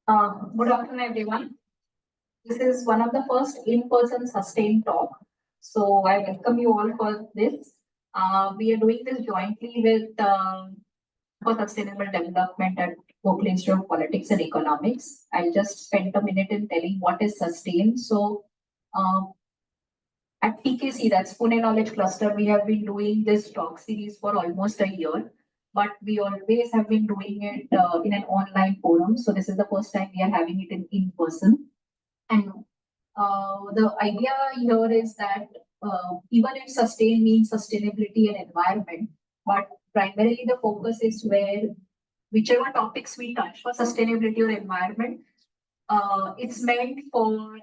Good afternoon, everyone. This is one of the first in-person sustained talk. So I welcome you all for this. We are doing this jointly with for Sustainable Development at Berkeley Institute of Politics and Economics. I'll just spend a minute in telling what is sustain. So at PKC, that's Pune Knowledge Cluster, we have been doing this talk series for almost a year, but we always have been doing it in an online forum. So this is the first time we are having it in person. And the idea here is that even if sustain means sustainability and environment, but primarily the focus is where whichever topics we touch for sustainability or environment, it's meant for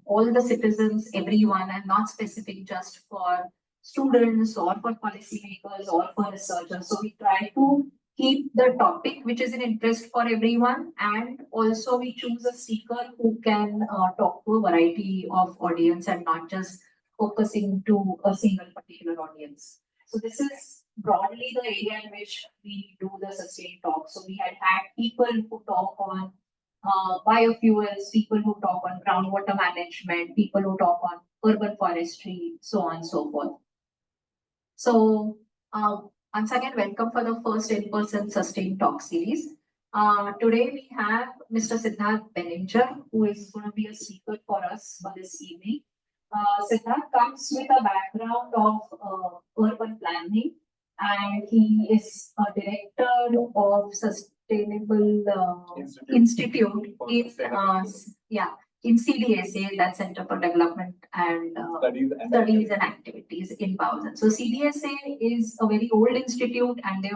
all the citizens, everyone, and not specific just for students or for policymakers or for researchers. So we try to keep the topic which is an interest for everyone, and also we choose a speaker who can talk to a variety of audience and not just focusing to a single particular audience. So this is broadly the area in which we do the sustained talk. So we had people who talk on biofuels, people who talk on groundwater management, people who talk on urban forestry, so on and so forth. So once again, welcome for the first in-person sustained talk series. Today we have Mr. Siddhartha Beninger, who is going to be a speaker for us for this evening. Siddhartha comes with a background of urban planning, and he is a director of Sustainable Institute in CDSA, that's Center for Development and Studies and Activities in Bausan. So CDSA is a very old institute, and they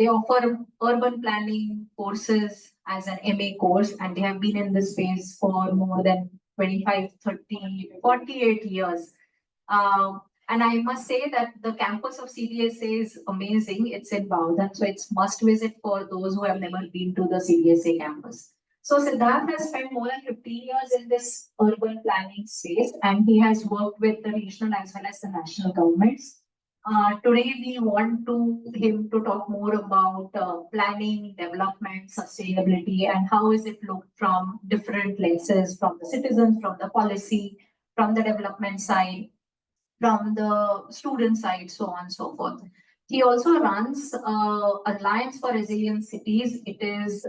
offer urban planning courses as an MA course, and they have been in this space for more than 25, 30, 48 years. And I must say that the campus of CDSA is amazing. It's in Bausan, so it's must visit for those who have never been to the CDSA campus. So Siddhartha has spent more than 15 years in this urban planning space, and he has worked with the regional as well as the national governments. Today, we want him to talk more about planning, development, sustainability, and how is it looked from different lenses, from the citizens, from the policy, from the development side, from the student side, so on and so forth. He also runs Alliance for Resilient Cities. It is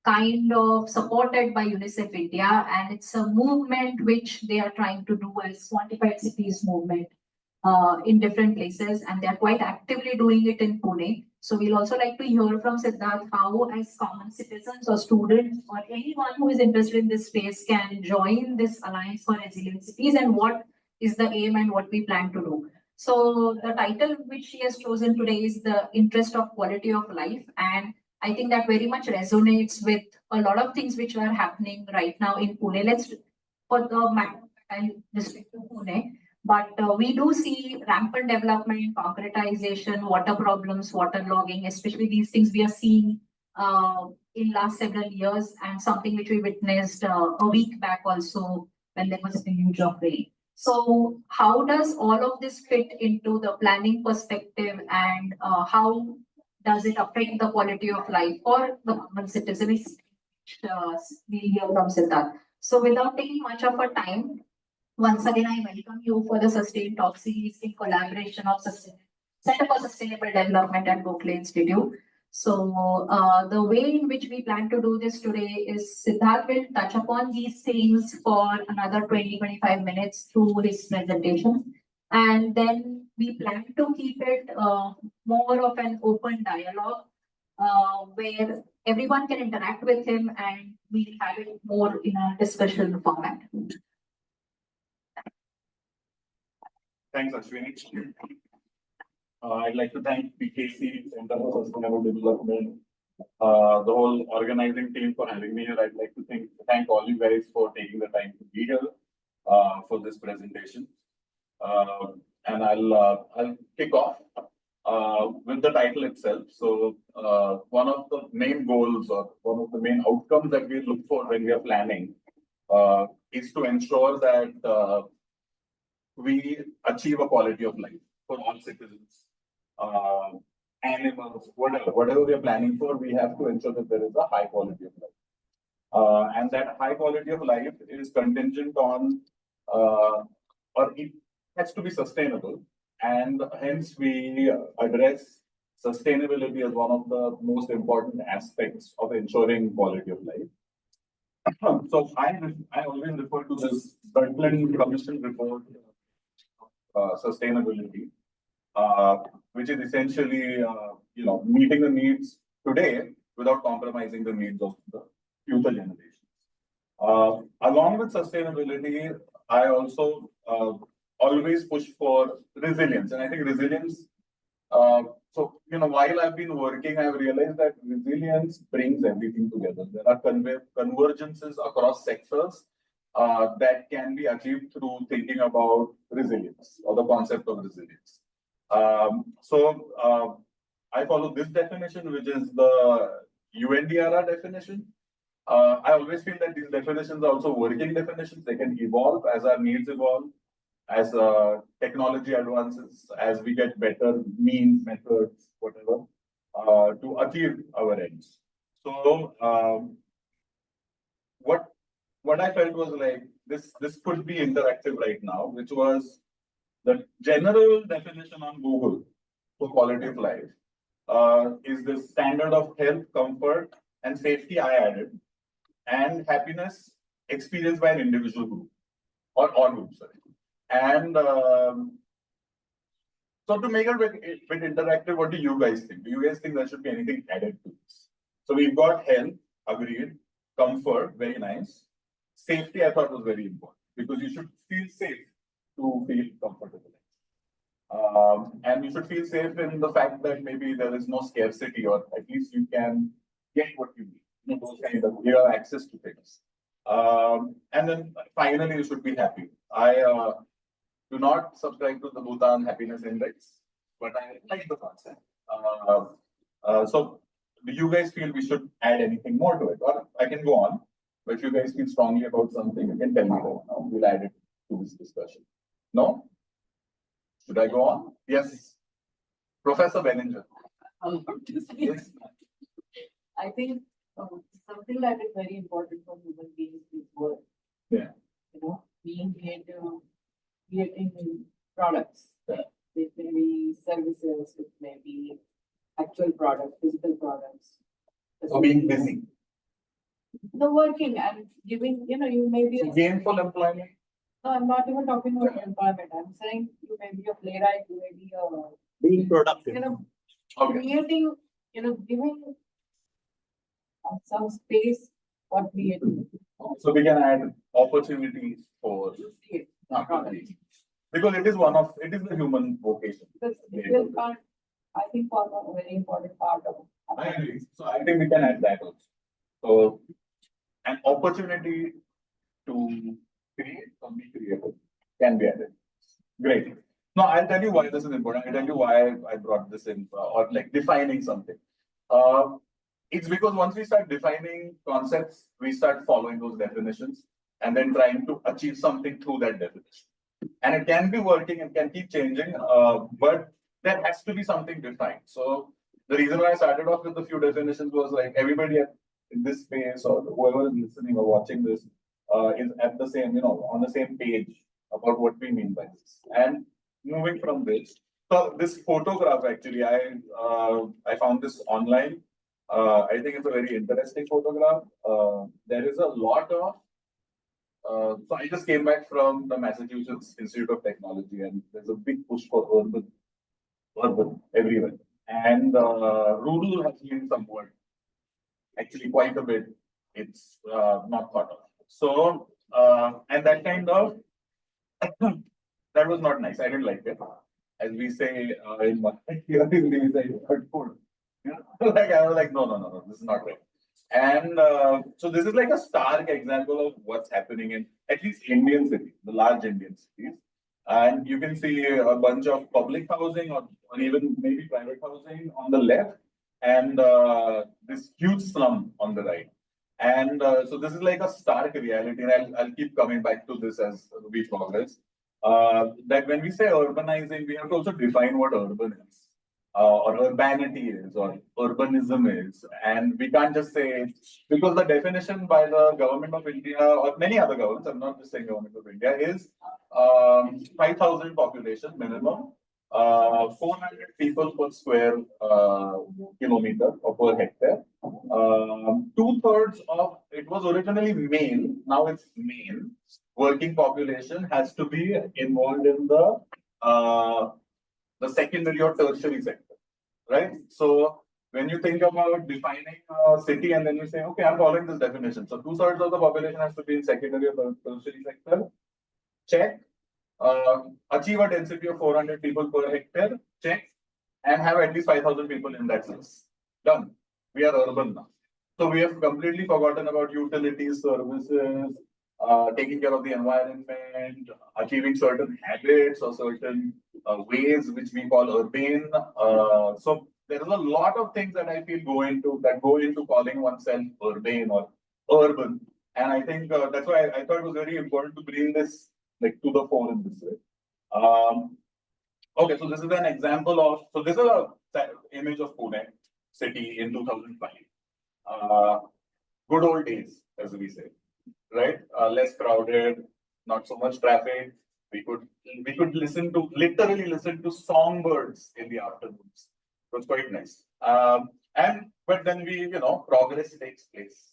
kind of supported by UNICEF India, and it's a movement which they are trying to do as quantified cities movement in different places, and they are quite actively doing it in Pune. So we'll also like to hear from Siddharth how, as common citizens or students or anyone who is interested in this space, can join this Alliance for Resilient Cities, and what is the aim and what we plan to do. So the title which she has chosen today is The Interest of Quality of Life, and I think that very much resonates with a lot of things which are happening right now in Pune. Let's for the district of Pune, but we do see rampant development, concretization, water problems, water logging, especially these things we are seeing in last several years, and something which we witnessed a week back also when there was a deluge of rain. So how does all of this fit into the planning perspective, and how does it affect the quality of life for the common citizen? We hear from Siddharth. So without taking much of our time, once again, I welcome you for the Sustained Talk series in collaboration of Center for Sustainable Development at Berkeley Institute. So the way in which we plan to do this today is Siddharth will touch upon these things for another 20-25 minutes through his presentation. And then we plan to keep it more of an open dialogue where everyone can interact with him, and we'll have it more in a discussion format. Thanks, Ashwini. I'd like to thank PKC Center for Sustainable Development, the whole organizing team for having me here. I'd like to thank all you guys for taking the time to be here for this presentation. And I'll kick off with the title itself. So one of the main goals or one of the main outcomes that we look for when we are planning is to ensure that we achieve a quality of life for all citizens. animals, whatever we are planning for, we have to ensure that there is a high quality of life. And that high quality of life is contingent on, or it has to be sustainable. And hence we address sustainability as one of the most important aspects of ensuring quality of life. So I always refer to this Bertrand Commission report, sustainability, which is essentially, meeting the needs today without compromising the needs of the future generations. Along with sustainability, I also always push for resilience, and I think resilience. While I've been working, I've realized that resilience brings everything together. There are convergences across sectors that can be achieved through thinking about resilience or the concept of resilience. I follow this definition, which is the UNDRR definition. I always feel that these definitions are also working definitions. They can evolve as our needs evolve, as technology advances, as we get better means, methods, whatever, to achieve our ends. So, what I felt was like this could be interactive right now, which was the general definition on Google for quality of life is the standard of health, comfort, and safety I added, and happiness experienced by an individual group or all groups. Sorry. And so to make it a bit interactive, what do you guys think? Do you guys think there should be anything added to this? So we've got health, agreed, comfort, very nice. Safety, I thought was very important because you should feel safe to feel comfortable. And you should feel safe in the fact that maybe there is no scarcity, or at least you can get what you need. Those kind of, you have access to things. And then finally, you should be happy. I do not subscribe to the Bhutan Happiness Index, but I like the concept. So, do you guys feel we should add anything more to it? Or I can go on, but if you guys feel strongly about something, you can tell me right now. We'll add it to this discussion. No? Should I go on? Yes. Professor Beninger. Yes. I think something that is very important for human beings is work. Yeah. Being creative, creating products. Yeah. It may be services, it may be actual products, physical products. So being busy. The working and giving, you may be. So gainful employment. No, I'm not even talking about employment. I'm saying you may be a playwright, you may be a. Being productive. Okay. Creating, giving some space for creativity. So we can add opportunities for products. Because it is the human vocation. Because it will part, I think, form a very important part of. I agree. So I think we can add that also. So an opportunity to create or be creative can be added. Great. Now I'll tell you why this is important. I'll tell you why I brought this in, or like defining something. It's because once we start defining concepts, we start following those definitions and then trying to achieve something through that definition. And it can be working and can keep changing, but there has to be something defined. So the reason why I started off with a few definitions was like everybody in this space or whoever is listening or watching this is at the same, on the same page about what we mean by this. And moving from this, so this photograph actually, I found this online. I think it's a very interesting photograph. There is a lot of so I just came back from the Massachusetts Institute of Technology, and there's a big push for urban everywhere. And rural has been somewhat, actually quite a bit, it's not thought of. So, and that kind of, that was not nice. I didn't like it. As we say in Hindi, we say hurtful. Like I was like, no, this is not right. And so this is like a stark example of what's happening in at least Indian cities, the large Indian cities. And you can see a bunch of public housing or even maybe private housing on the left, and this huge slum on the right. And so this is like a stark reality, and I'll keep coming back to this as we progress. That when we say urbanizing, we have to also define what urban is. or urbanity is, or urbanism is. And we can't just say, because the definition by the government of India, or many other governments, I'm not just saying government of India, is 5,000 population minimum, 400 people per square kilometer or per hectare. Two-thirds of, it was originally male, now it's male, working population has to be involved in the secondary or tertiary sector, right? So when you think about defining a city and then you say, okay, I'm following this definition. So two-thirds of the population has to be in secondary or tertiary sector. Check. Achieve a density of 400 people per hectare. Check. And have at least 5,000 people in that sense. Done. We are urban now. So we have completely forgotten about utilities, services, taking care of the environment, achieving certain habits or certain ways which we call urbane. So there is a lot of things that I feel go into calling oneself urbane or urban. And I think that's why I thought it was very important to bring this like to the fore in this way. Okay, so this is an example of, so this is a image of Pune city in 2005. Good old days, as we say, right? Less crowded, not so much traffic. We could literally listen to songbirds in the afternoons. It was quite nice. But then progress takes place.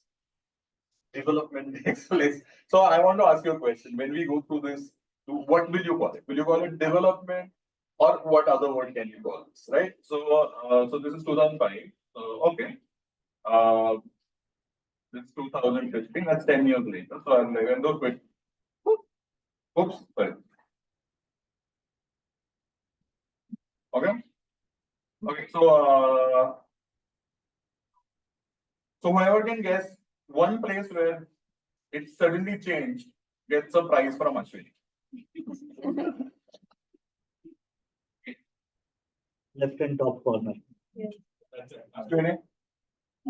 Development takes place. So I want to ask you a question. When we go through this, what will you call it? Will you call it development, or what other word can you call this? Right. So this is 2005. Okay. This is 2015. That's 10 years later. So I'm like, and those quit. Oops. Sorry. Okay. Okay. So whoever can guess one place where it suddenly changed gets a prize from Ashwini. Left and top corner. Yes. That's it. Ashwini?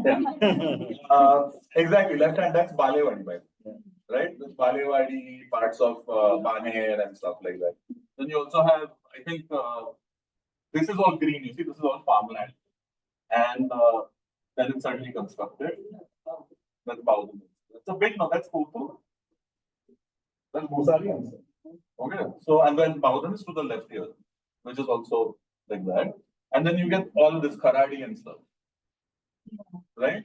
Yeah. Exactly. Left hand, that's Balewadi, by the way. Right? This Balewadi, parts of Baner and stuff like that. Then you also have, I think, this is all green. You see, this is all farmland. And then it's suddenly constructed. That's Bowden. That's a big no, that's Kotu. That's Musali answer. Okay. So, and then Bowden is to the left here, which is also like that. And then you get all this Kharadi and stuff. Right?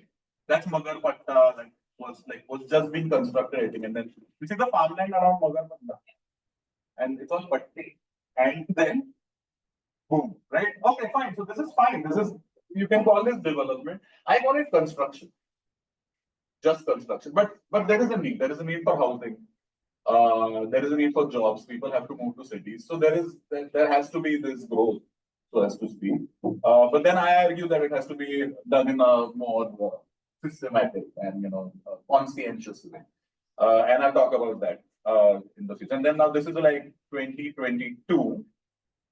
That's Magarpatta that was just being constructed, I think. And then you see the farmland around Magarpatta. And it's all patti. And then boom. Right? Okay, fine. So this is fine. You can call this development. I call it construction. Just construction. But there is a need. There is a need for housing. There is a need for jobs. People have to move to cities. So there has to be this growth, so as to speak. But then I argue that it has to be done in a more systematic and conscientious way. And I'll talk about that in the future. And then now this is like 2022.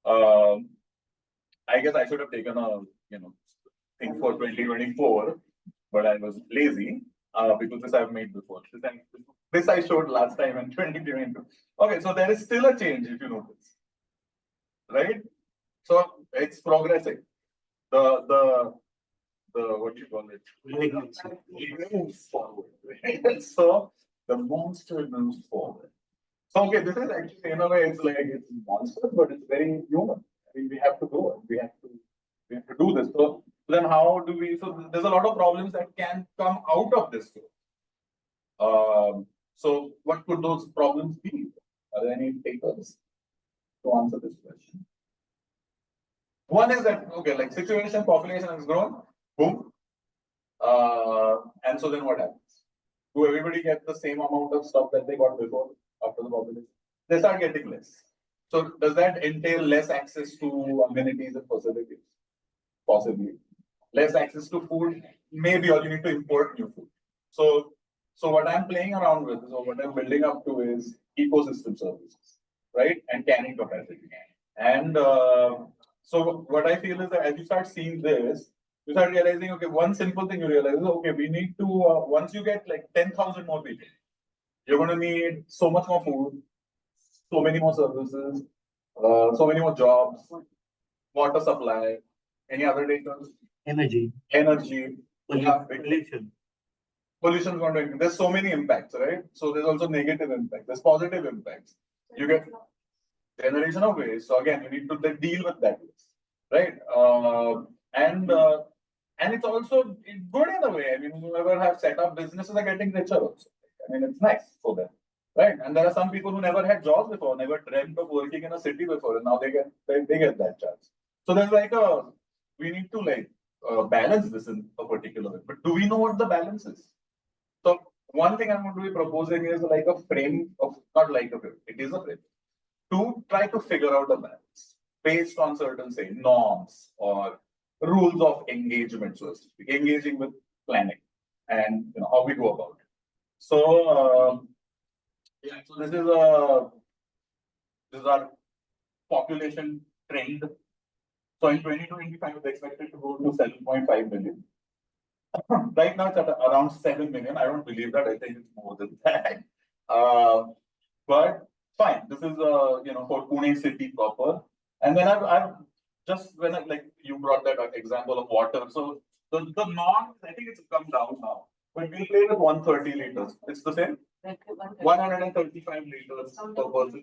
I guess I should have taken a thing for 2024, but I was lazy because this I've made before. This I showed last time in 2022. Okay, so there is still a change if you notice, right? So it's progressing. The what do you call it? It moves forward. Right? So the monster moves forward. So okay, this is actually in a way it's like it's monster, but it's very human. I mean, we have to go. We have to do this. So then how do we? So there's a lot of problems that can come out of this. So what could those problems be? Are there any takers to answer this question? One is that, okay, like situation, population has grown, boom. And so then what happens? Do everybody get the same amount of stuff that they got before after the population? They start getting less. So does that entail less access to amenities and facilities? Possibly. Less access to food? Maybe, or you need to import new food. So what I'm playing around with is, or what I'm building up to is ecosystem services, right? And carrying capacity. And so what I feel is that as you start seeing this, you start realizing, okay, one simple thing you realize is, okay, we need to, once you get like 10,000 more people, you're going to need so much more food, so many more services, so many more jobs, water supply, Any other data? Energy, Energy. pollution. Pollution is going to increase. There's so many impacts, right? So there's also negative impact. There's positive impacts. You get generation of waste. So again, you need to then deal with that waste, right? And it's also good in a way. I mean, whoever have set up businesses are getting richer also. I mean, it's nice for them, right? And there are some people who never had jobs before, never dreamt of working in a city before, and now they get that chance. So there's like we need to like balance this in a particular way. But do we know what the balance is? So one thing I'm going to be proposing is like a frame of, not like a frame, it is a frame, to try to figure out a balance based on certain, say, norms or rules of engagement, so to speak, engaging with planning and how we go about it. So yeah, so this is our population trend. So in 2025, it's expected to go to 7.5 billion. Right now, it's at around 7 million. I don't believe that. I think it's more than that. But fine. This is for Pune city proper. And then I've just when like you brought that example of water. So the norm, I think it's come down now. But we play with 130 liters. It's the same. 135 liters per person.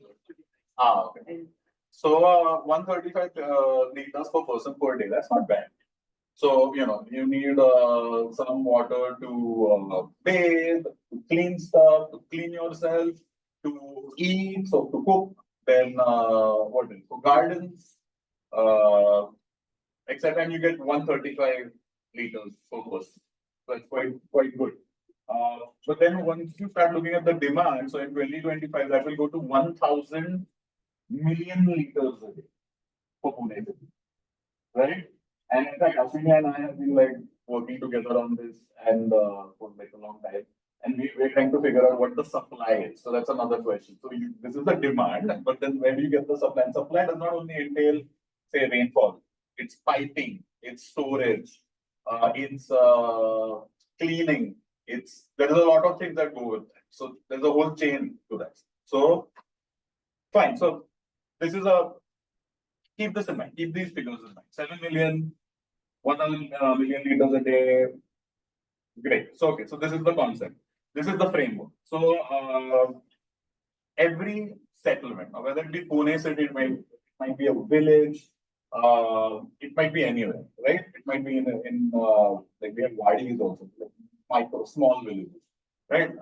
Okay. So 135 liters per person per day. That's not bad. So, you need some water to bathe, to clean stuff, to clean yourself, to eat, so to cook, then what else? For gardens, etc. And you get 135 liters per person. So that's quite good. But then once you start looking at the demand, so in 2025, that will go to 1,000 million liters a day for Pune, right? And in fact, Ashwini and I have been like working together on this and for like a long time. And we're trying to figure out what the supply is. So that's another question. So this is the demand, but then where do you get the supply? And supply does not only entail, say, rainfall. It's piping, it's storage, it's cleaning. There's a lot of things that go with that. So there's a whole chain to that. So fine. So this is keep this in mind. Keep these figures in mind. 7 million. 1,000 million liters a day. Great. So, okay. So, this is the concept. This is the framework. So, every settlement, whether it be Pune city, it might be a village, it might be anywhere, right? It might be in like we have wadis also, like small villages, right?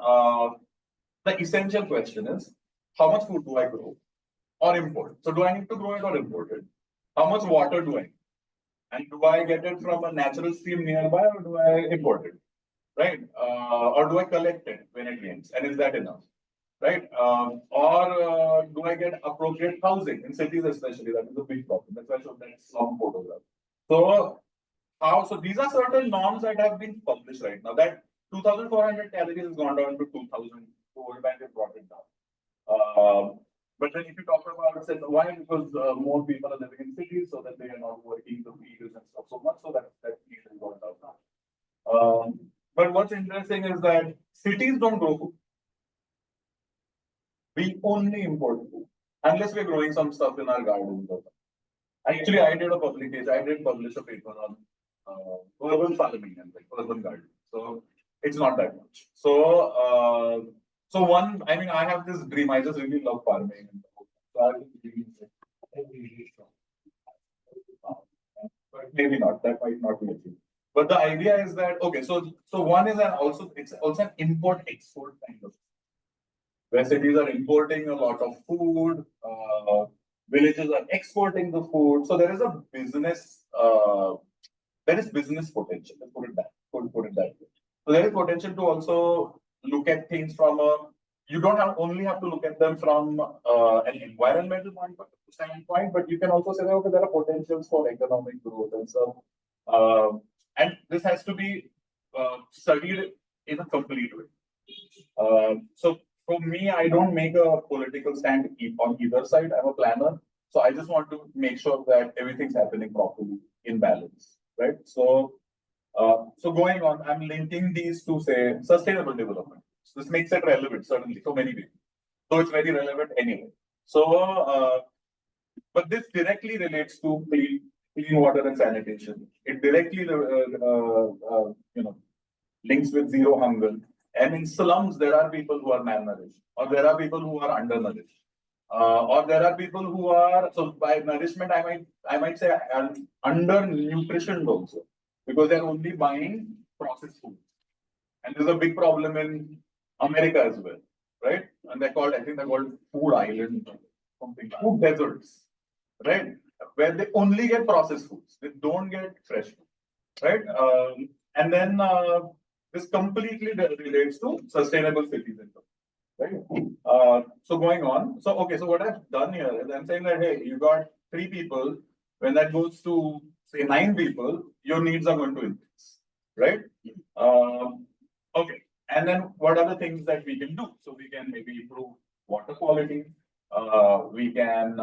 The essential question is, how much food do I grow or import? So, do I need to grow it or import it? How much water do I need? And do I get it from a natural stream nearby or do I import it? Right? Or do I collect it when it rains? And is that enough? Right? Or do I get appropriate housing in cities, especially? That is a big problem. That's why I showed that slum photograph. So these are certain norms that have been published right now. That 2,400 calories has gone down to 2,000. The World Bank has brought it down. But then if you talk about why? Because more people are living in cities, so that they are not working the fields and stuff so much, so that field has gone down. But what's interesting is that cities don't grow food. We only import food, unless we're growing some stuff in our gardens. Actually, I did publish a paper on urban farming and like urban gardening. So it's not that much. So one, I mean, I have this dream. I just really love farming. So I have this dream. But maybe not. That might not be achieved. But the idea is that okay. So one is it's also an import-export kind of, where cities are importing a lot of food. Villages are exporting the food. So there is a business. There is business potential. Let's put it that way. So there is potential to also look at things from you don't only have to look at them from an environmental standpoint, but you can also say, okay, there are potentials for economic growth and stuff. And this has to be studied in a complete way. So for me, I don't make a political stand on either side. I'm a planner. So I just want to make sure that everything's happening properly in balance, right? So going on, I'm linking these to say sustainable development. So this makes it relevant, certainly, for many people. So it's very relevant anyway. So, but this directly relates to clean water and sanitation. It directly, links with zero hunger. And in slums, there are people who are malnourished, or there are people who are undernourished, or there are people who are, so by nourishment, I might say undernutritioned also, because they're only buying processed food. And there's a big problem in America as well, right? And I think they're called food islands, or something, food deserts, right? Where they only get processed foods, they don't get fresh food, right? And then this completely relates to sustainable cities, right? So going on, so okay, so what I've done here is I'm saying that hey, you got 3 people. When that goes to say 9 people, your needs are going to increase, right? Okay, and then what are the things that we can do? So we can maybe improve water quality. We can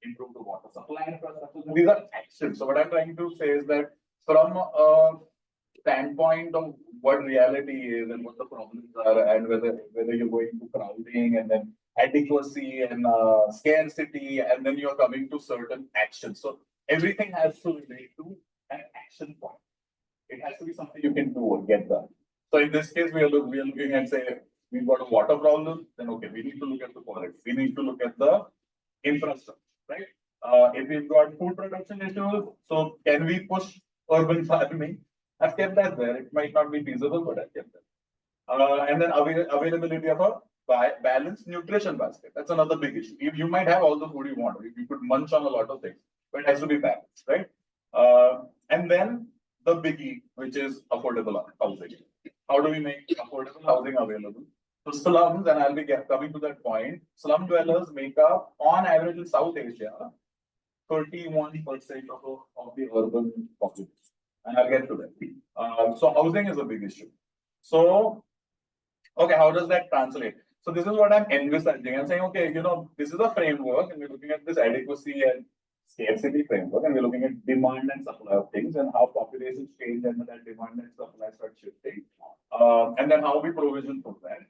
improve the water supply infrastructure. So these are actions. So what I'm trying to say is that from a standpoint of what reality is and what the problems are, and whether you're going to crowding and then adequacy and scarcity, and then you're coming to certain actions. So everything has to relate to an action point. It has to be something you can do or get done. So in this case, we are looking at, say, we've got a water problem, then okay, we need to look at the quality. We need to look at the infrastructure, right? If we've got food production issues, so can we push urban farming? I've kept that there. It might not be feasible, but I've kept that. And then availability of a balanced nutrition basket. That's another big issue. You might have all the food you want. You could munch on a lot of things, but it has to be balanced, right? And then the biggie, which is affordable housing. How do we make affordable housing available? So slums, and I'll be coming to that point, slum dwellers make up, on average in South Asia, 31% of the urban population. And I'll get to that. So housing is a big issue. So, okay, how does that translate? So this is what I'm envisaging. I'm saying, okay, this is a framework, and we're looking at this adequacy and scarcity framework, and we're looking at demand and supply of things, and how populations change, and that demand and supply start shifting, and then how we provision for that.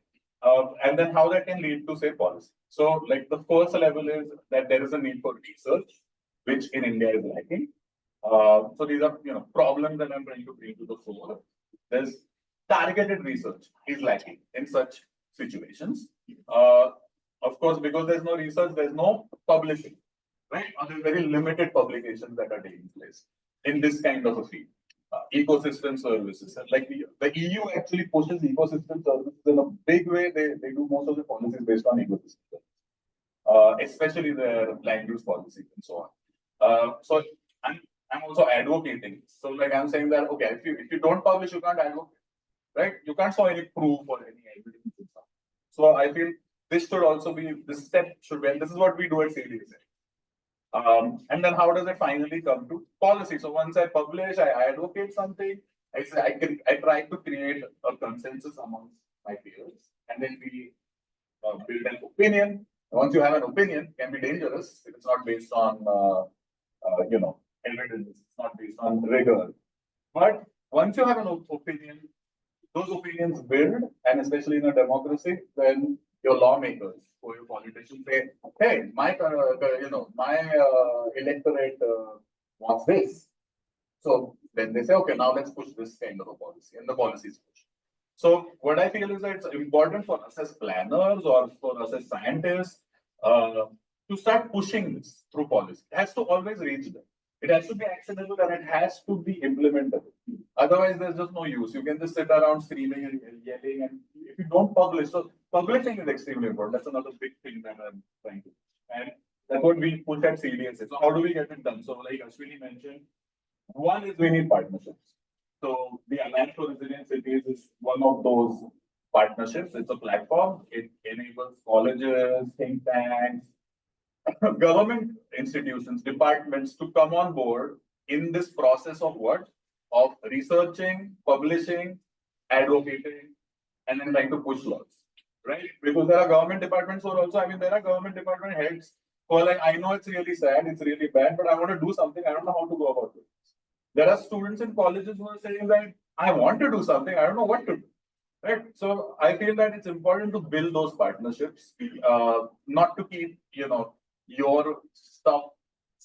And then how that can lead to, say, policy. So, like, the first level is that there is a need for research, which in India is lacking. So these are, problems that I'm trying to bring to the fore. There's targeted research is lacking in such situations. Of course, because there's no research, there's no publishing, right? Or there's very limited publications that are taking place in this kind of a field. Ecosystem services, like the EU actually pushes ecosystem services in a big way. They do most of the policies based on ecosystem, especially their land use policies and so on. So I'm also advocating. So like I'm saying that okay, if you don't publish, you can't advocate, right? You can't show any proof or any evidence and stuff. So I feel this should also be this step should be. And this is what we do at CDSA. And then how does it finally come to policy? So once I publish, I advocate something. I try to create a consensus amongst my peers, and then we build an opinion. Once you have an opinion, it can be dangerous if it's not based on evidence. It's not based on rigor. But once you have an opinion, those opinions build, and especially in a democracy, then your lawmakers or your politicians say, "Hey, my electorate wants this." So then they say, "Okay, now let's push this kind of a policy," and the policy is pushed. So what I feel is that it's important for us as planners or for us as scientists to start pushing this through policy. It has to always reach them. It has to be actionable and it has to be implementable. Otherwise, there's just no use. You can just sit around screaming and yelling, and if you don't publish, so publishing is extremely important. That's another big thing that I'm trying to do. And that's what we push at CDSA. So how do we get it done? So like Ashwini mentioned, one is we need partnerships. So the Alliance for Resilient Cities is one of those partnerships. It's a platform. It enables colleges, think tanks, government institutions, departments to come on board in this process of what? Of researching, publishing, advocating, and then trying to push laws, right? Because there are government departments who are also, there are government department heads who are like, I know it's really sad, it's really bad, but I want to do something. I don't know how to go about it. There are students in colleges who are saying that I want to do something, I don't know what to do. Right. So I feel that it's important to build those partnerships, not to keep, your stuff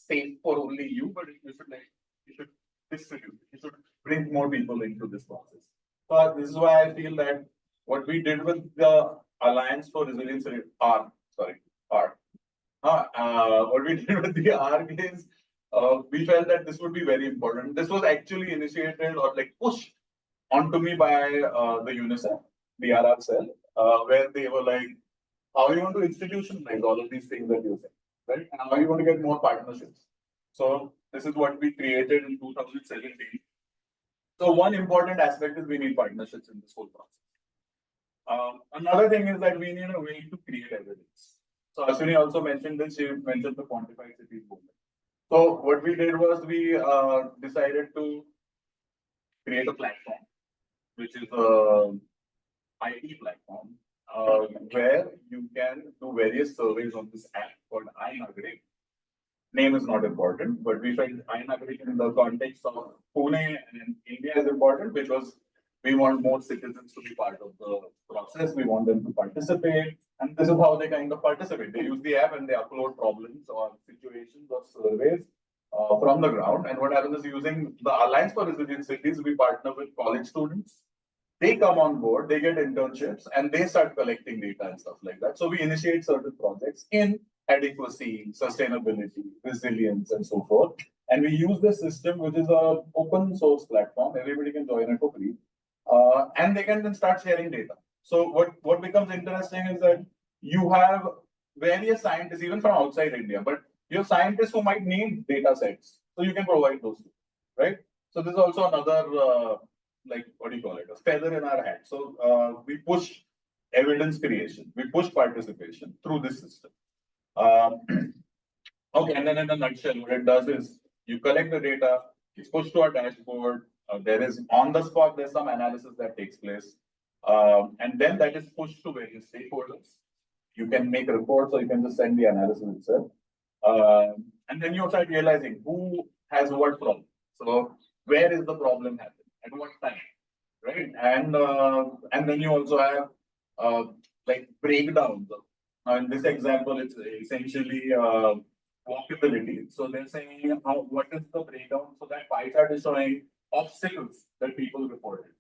safe for only you, but you should distribute. You should bring more people into this process. So this is why I feel that what we did with the Alliance for Resilience, what we did with the ARC is we felt that this would be very important. This was actually initiated or like pushed onto me by the UNICEF, the RR cell, where they were like, how are you going to institutionalize all of these things that you're saying, right? And how are you going to get more partnerships? So this is what we created in 2017. So one important aspect is we need partnerships in this whole process. Another thing is that we need a way to create evidence. So Ashwini also mentioned this, she mentioned the quantified cities movement. So what we did was we decided to create a platform, which is a IT platform, where you can do various surveys on this app called iNagrik. Name is not important, but we felt iNagrik in the context of Pune and India is important because we want more citizens to be part of the process. We want them to participate. And this is how they kind of participate. They use the app and they upload problems or situations or surveys from the ground. And what happens is using the Alliance for Resilient Cities, we partner with college students. They come on board, they get internships, and they start collecting data and stuff like that. So we initiate certain projects in adequacy, sustainability, resilience, and so forth. And we use this system, which is an open source platform. Everybody can join it for free. And they can then start sharing data. So what becomes interesting is that you have various scientists, even from outside India, but you have scientists who might need data sets. So you can provide those, right? So this is also another, like, what do you call it? A feather in our hat. So we push evidence creation, we push participation through this system. Okay, and then in a nutshell, what it does is you collect the data, it's pushed to our dashboard. There is on the spot, there's some analysis that takes place. And then that is pushed to various stakeholders. You can make reports or you can just send the analysis itself. And then you start realizing who has what problem. So where is the problem happening? At what time? Right? And then you also have like breakdowns. Now in this example, it's essentially walkability. So they're saying what is the breakdown? So that pie chart is showing obstacles that people reported,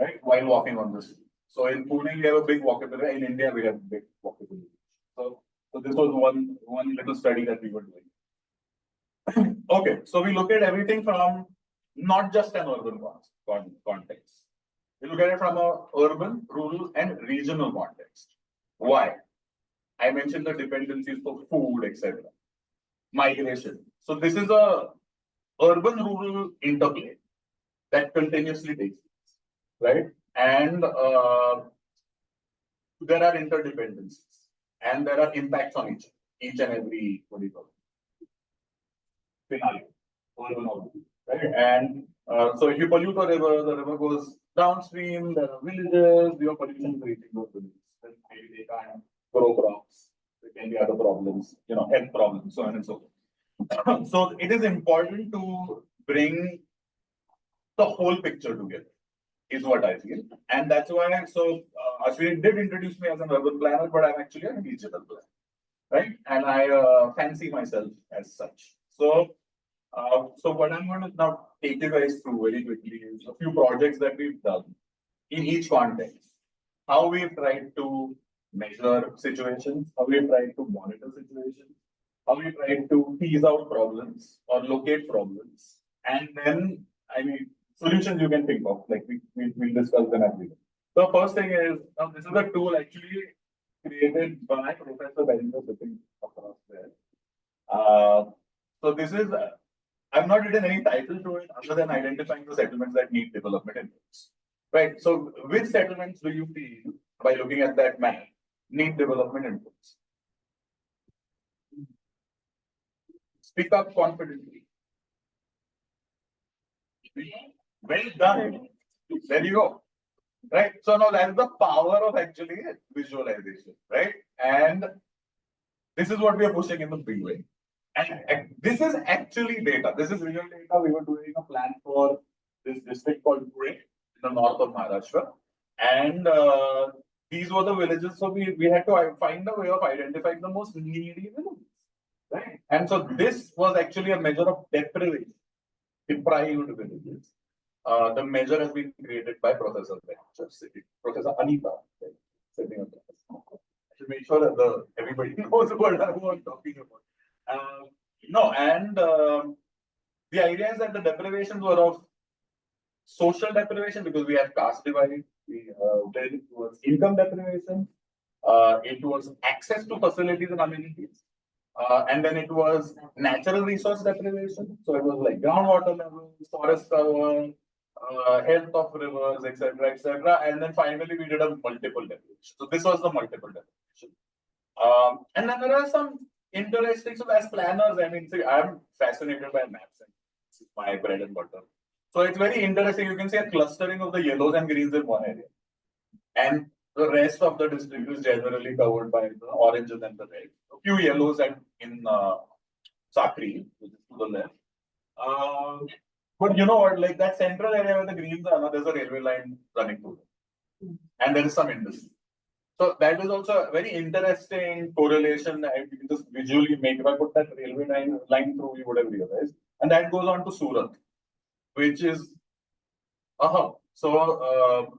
right, while walking on the street. So in Pune, we have a big walkability. In India, we have big walkability. So this was one little study that we were doing. Okay, so we look at everything from not just an urban context. We look at it from a urban, rural, and regional context. Why? I mentioned the dependencies for food, etc. Migration. So this is a urban-rural interplay that continuously takes place, right? And there are interdependencies, and there are impacts on each and every, what do you call it, scenario, right? And so if you pollute a river, the river goes downstream. There are villages. Your pollution is reaching those villages. Then maybe they can't grow crops. There can be other problems, health problems, so on and so forth. So it is important to bring the whole picture together, is what I feel. And that's why, so Ashwini did introduce me as an urban planner, but I'm actually a digital planner, right? And I fancy myself as such. So what I'm going to now take you guys through very quickly is a few projects that we've done in each context. How we've tried to measure situations, how we've tried to monitor situations, how we tried to tease out problems or locate problems, and then, solutions you can think of, like we'll discuss them as we go. So first thing is, now this is a tool actually created by Professor Beninger sitting across there. So this is, I've not written any title to it other than identifying the settlements that need development inputs. Right. So which settlements do you feel, by looking at that map, need development inputs? Speak up confidently. Well done. There you go. Right. So now that's the power of actually visualization, right? And this is what we are pushing in the big way. And this is actually data. This is real data. We were doing a plan for this district called Pune in the north of Maharashtra. And these were the villages. So we had to find a way of identifying the most needy villages, right? And so this was actually a measure of deprivation, deprived villages. The measure has been created by Professor Beninger, Professor Anita, sitting on the I should make sure that everybody knows what I'm talking about. No, and the idea is that the deprivations were of social deprivation because we have caste divide, then it was income deprivation, it was access to facilities and amenities, and then it was natural resource deprivation. So it was like groundwater levels, forest cover, health of rivers, etc., etc. And then finally we did a multiple deprivation. So this was the multiple deprivation. And then there are some interesting, so as planners, I mean, see, I'm fascinated by maps and this is my bread and butter. So it's very interesting. You can see a clustering of the yellows and greens in one area. And the rest of the district is generally covered by the oranges and the red. A few yellows and in Sakri, which is to the left. But you know what, like that central area where the greens are, there's a railway line running through it. And there is some industry. So that is also a very interesting correlation. And you can just visually make, if I put that railway line through, you would have realized. And that goes on to Surat, which is a hub. So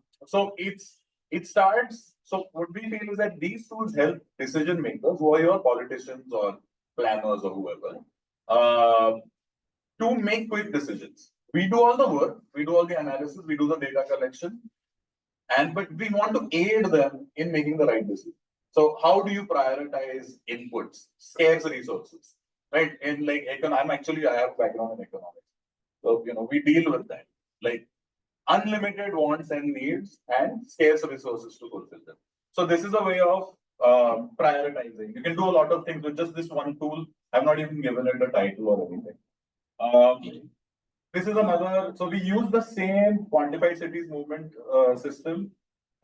it starts. So what we feel is that these tools help decision makers, who are your politicians or planners or whoever, to make quick decisions. We do all the work, we do all the analysis, we do the data collection, but we want to aid them in making the right decision. So how do you prioritize inputs, scarce resources, right? And like I have background in economics, so we deal with that, like unlimited wants and needs and scarce resources to fulfill them. So this is a way of prioritizing. You can do a lot of things with just this one tool. I've not even given it a title or anything. This is another, so we use the same quantified cities movement system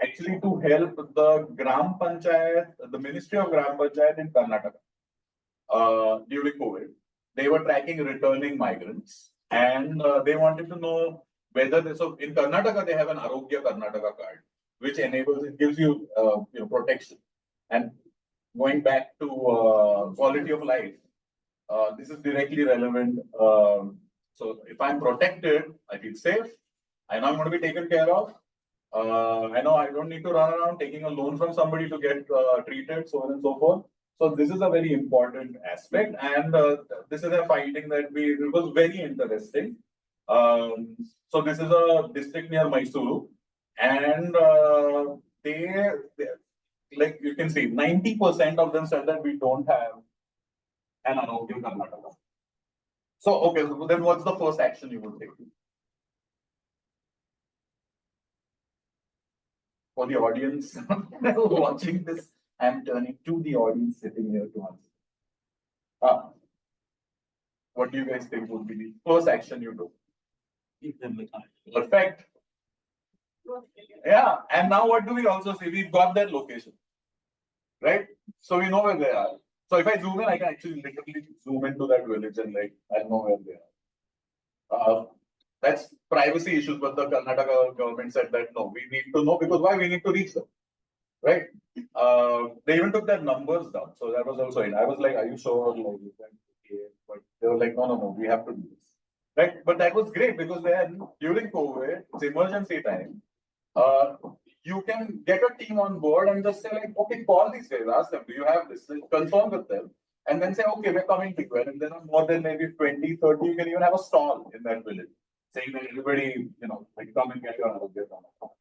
actually to help the Gram Panchayat, the Ministry of Gram Panchayat in Karnataka during COVID. They were tracking returning migrants and they wanted to know whether so in Karnataka they have an Arogya Karnataka card, which enables, it gives you, protection. And going back to quality of life, this is directly relevant. So if I'm protected, I feel safe. I know I'm going to be taken care of. I know I don't need to run around taking a loan from somebody to get treated, so on and so forth. So this is a very important aspect, and this is a finding that it was very interesting. So this is a district near Mysuru, and they like you can see 90% of them said that we don't have an Arogya Karnataka. So, okay, so then what's the first action you would take? For the audience watching this, I'm turning to the audience sitting here to answer. What do you guys think would be the first action you do? Keep them with us. Perfect. Yeah, and now what do we also see? We've got their location, right? So we know where they are. So if I zoom in, I can actually literally zoom into that village and like I know where they are. That's privacy issues, but the Karnataka government said that no, we need to know because why? We need to reach them, right? They even took their numbers down. So that was also in. I was like, are you sure? Like, okay. But they were like, no, we have to do this, right? But that was great because then during COVID, it's emergency time. You can get a team on board and just say like, okay, call these guys, ask them, do you have this? Confirm with them. And then say, okay, we're coming to you. And if there are more than maybe 20, 30, you can even have a stall in that village, saying that everybody, like come and get your Arogya.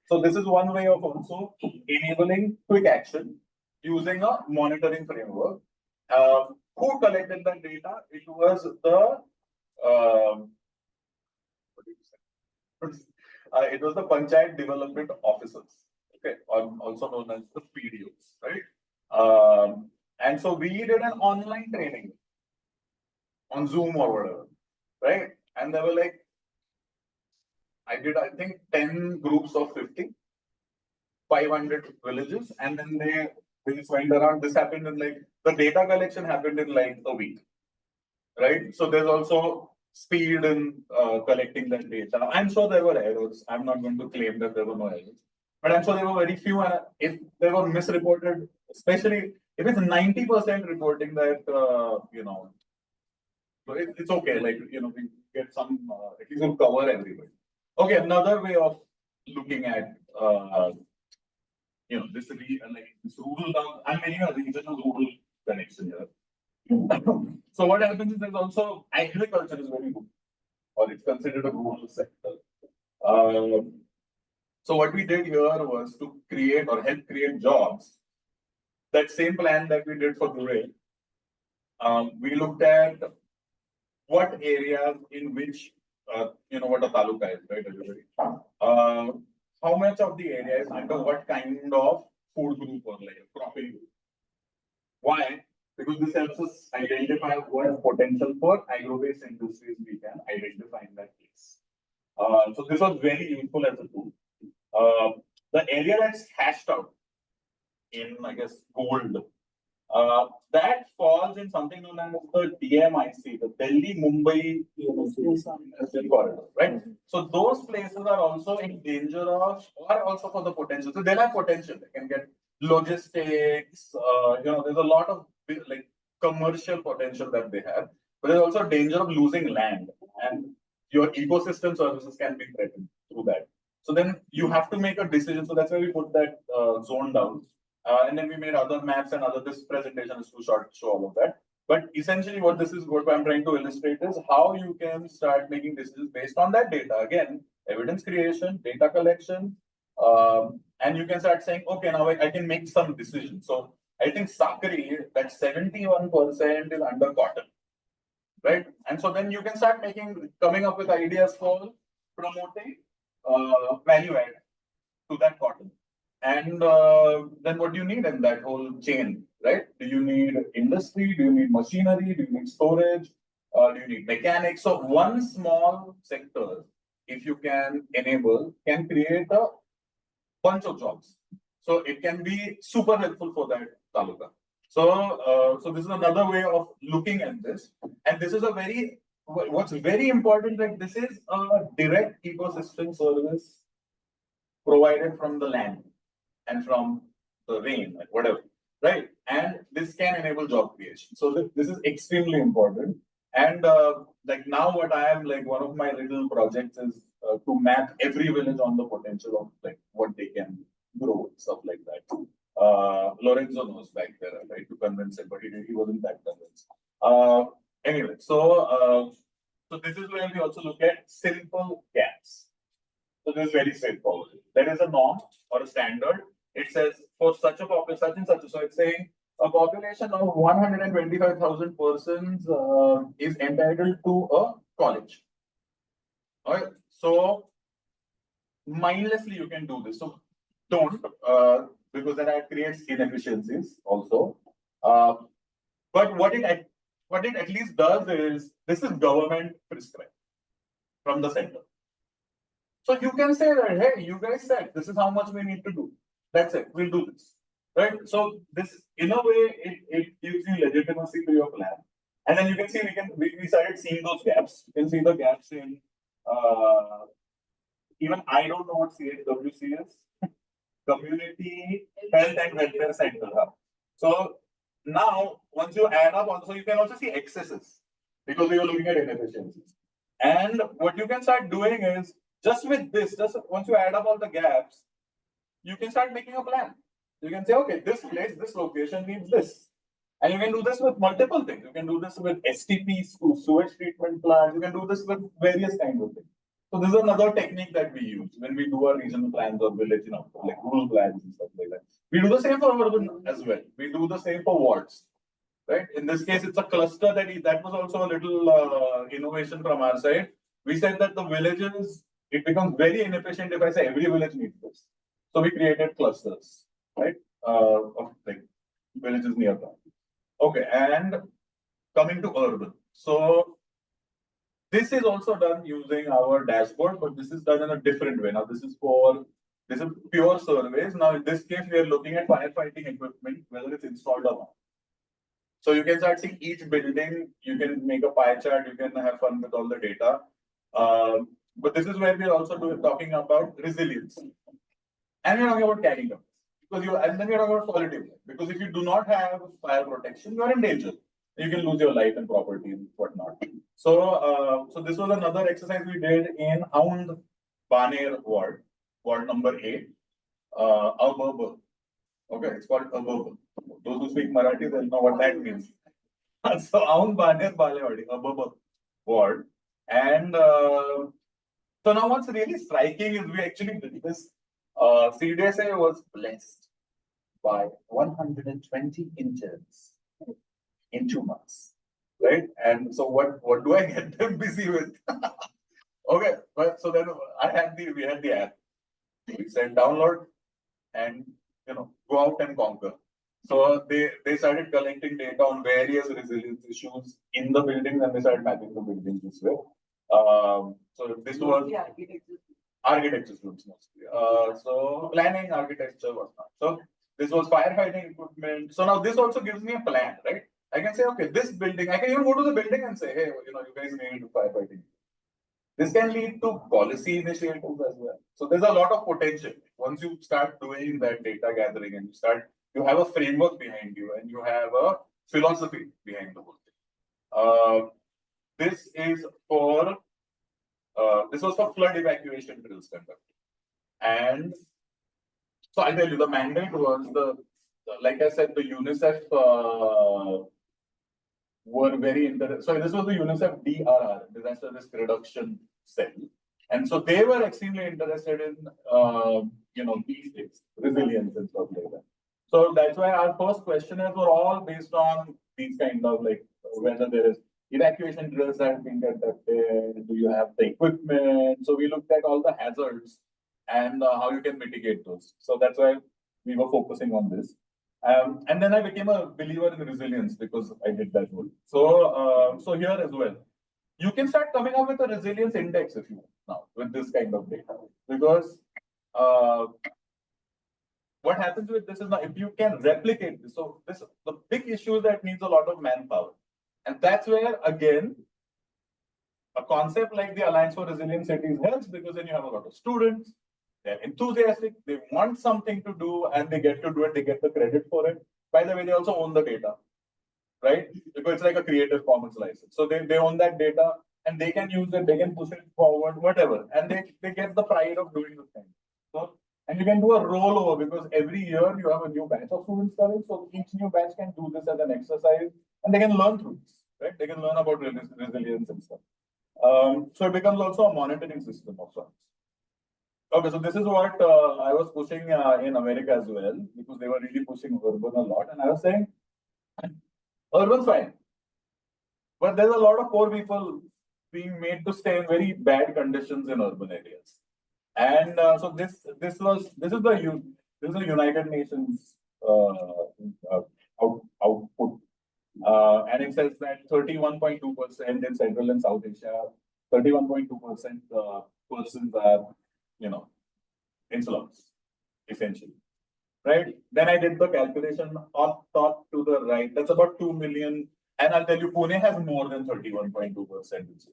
So this is one way of also enabling quick action using a monitoring framework. Who collected that data? It was the, what did you say? It was the Panchayat Development Officers, okay, also known as the PDOs, right? And so we did an online training on Zoom or whatever, right? And they were like, I think 10 groups of 50, 500 villages, and then they just went around. This happened in like, the data collection happened in like a week, right? So there's also speed in collecting that data. I'm sure there were errors. I'm not going to claim that there were no errors, but I'm sure there were very few. And if they were misreported, especially if it's 90% reporting that So it's okay, like, we get some, at least we'll cover everybody. Okay, another way of looking at, this rural down, I'm making a regional rural connection here. So what happens is there's also agriculture is very good, or it's considered a rural sector. So what we did here was to create or help create jobs. That same plan that we did for rural, we looked at what areas in which, what a taluka is, right, everybody? How much of the area is under what kind of food group or like cropping group? Why? Because this helps us identify what potential for agro-based industries we can identify in that case. So this was very useful as a tool. The area that's hashed out in, I guess, gold, that falls in something known as the DMIC, the Delhi Mumbai Industrial Corridor, right? So those places are also in danger of, or also for the potential. So they'll have potential. They can get logistics. There's a lot of like commercial potential that they have, but there's also danger of losing land, and your ecosystem services can be threatened through that. So then you have to make a decision. So that's why we put that zone down. And then we made other maps and this presentation is too short to show all of that. But essentially what I'm trying to illustrate is how you can start making decisions based on that data. Again, evidence creation, data collection, and you can start saying, okay, now I can make some decisions. So I think Sakri, that 71% is under cotton, right? And so then you can start coming up with ideas for promoting value add to that cotton. And then what do you need in that whole chain, right? Do you need industry? Do you need machinery? Do you need storage? Do you need mechanics? So one small sector, if you can enable, can create a bunch of jobs. So it can be super helpful for that taluka. So this is another way of looking at this. And this is what's very important, like this is a direct ecosystem service provided from the land and from the rain, like whatever, right? And this can enable job creation. So this is extremely important. And like now what I am, like one of my little projects is to map every village on the potential of like what they can grow, stuff like that. Lorenzo knows back there, right, to convince him, but he wasn't that convinced. Anyway, so this is where we also look at simple gaps. So this is very straightforward. There is a norm or a standard. It says for such a population, such and such. So it's saying a population of 125,000 persons is entitled to a college. All right. So mindlessly you can do this. So don't, because then it creates inefficiencies also. But what it at least does is this is government prescribed from the center. So you can say that, hey, you guys said this is how much we need to do. That's it. We'll do this. Right? So this, in a way, it gives you legitimacy to your plan. And then you can see we started seeing those gaps. You can see the gaps in even I don't know what CHWC is. Community Health and Welfare Center. So now once you add up also, you can also see excesses because we were looking at inefficiencies. And what you can start doing is just with this, just once you add up all the gaps, you can start making a plan. You can say, okay, this place, this location needs this. And you can do this with multiple things. You can do this with STPs, sewage treatment plants. You can do this with various kinds of things. So this is another technique that we use when we do our regional plans or village, like rural plans and stuff like that. We do the same for urban as well. We do the same for wards, right? In this case, it's a cluster that was also a little innovation from our side. We said that the villages, it becomes very inefficient if I say every village needs this. So we created clusters, right? Of like villages nearby. Okay, and coming to urban. So this is also done using our dashboard, but this is done in a different way. Now this is pure surveys. Now in this case, we are looking at firefighting equipment, whether it's installed or not. So you can start seeing each building. You can make a pie chart. You can have fun with all the data. But this is where we are also talking about resilience. And we're talking about carrying up. And then we're talking about quality of life. Because if you do not have fire protection, you are in danger. You can lose your life and property and whatnot. So, so this was another exercise we did in Hound Baner ward number 8, Ababa. Okay, it's called Ababa. Those who speak Marathi, they'll know what that means. So, Hound Baner Balewadi, Ababa ward. And so now what's really striking is we actually did this. CDSA was blessed by 120 interns in 2 months, right? And so what do I get them busy with? Okay, well, so then we had the app. We said download and go out and conquer. So they started collecting data on various resilience issues in the buildings, and they started mapping the buildings this way. So this was architecture students mostly. So planning, architecture, whatnot. So this was firefighting equipment. So now this also gives me a plan, right? I can say, okay, this building, I can even go to the building and say, hey, you guys need firefighting. This can lead to policy initiatives as well. So there's a lot of potential. Once you start doing that data gathering and you have a framework behind you and you have a philosophy behind the whole thing. This was for flood evacuation drills conducted. And so I tell you, the mandate was like I said, the UNICEF were very interested. So this was the UNICEF DRR, Disaster Risk Reduction Cell. And so they were extremely interested in, these things, resilience and stuff like that. So that's why our first questionnaires were all based on these kind of whether there is evacuation drills that have been conducted, do you have the equipment? So we looked at all the hazards and how you can mitigate those. So that's why we were focusing on this. And then I became a believer in resilience because I did that role. So here as well, you can start coming up with a resilience index if you want now with this kind of data. Because what happens with this is now if you can replicate this, so the big issue that needs a lot of manpower. And that's where again, a concept like the Alliance for Resilient Cities helps because then you have a lot of students, they're enthusiastic, they want something to do and they get to do it, they get the credit for it. By the way, they also own the data, right? Because it's like a Creative Commons license. So they own that data and they can use it, they can push it forward, whatever. And they get the pride of doing the thing. So, and you can do a rollover because every year you have a new batch of students coming. So each new batch can do this as an exercise and they can learn through this, right? They can learn about resilience and stuff. So it becomes also a monitoring system of sorts. Okay, so this is what I was pushing in America as well, because they were really pushing urban a lot. And I was saying, urban's fine. But there's a lot of poor people being made to stay in very bad conditions in urban areas. And so this is the United Nations output. And it says that 31.2% in Central and South Asia, 31.2% persons are, in slums, essentially. Right? Then I did the calculation up top to the right. That's about 2 million. And I'll tell you, Pune has more than 31.2%,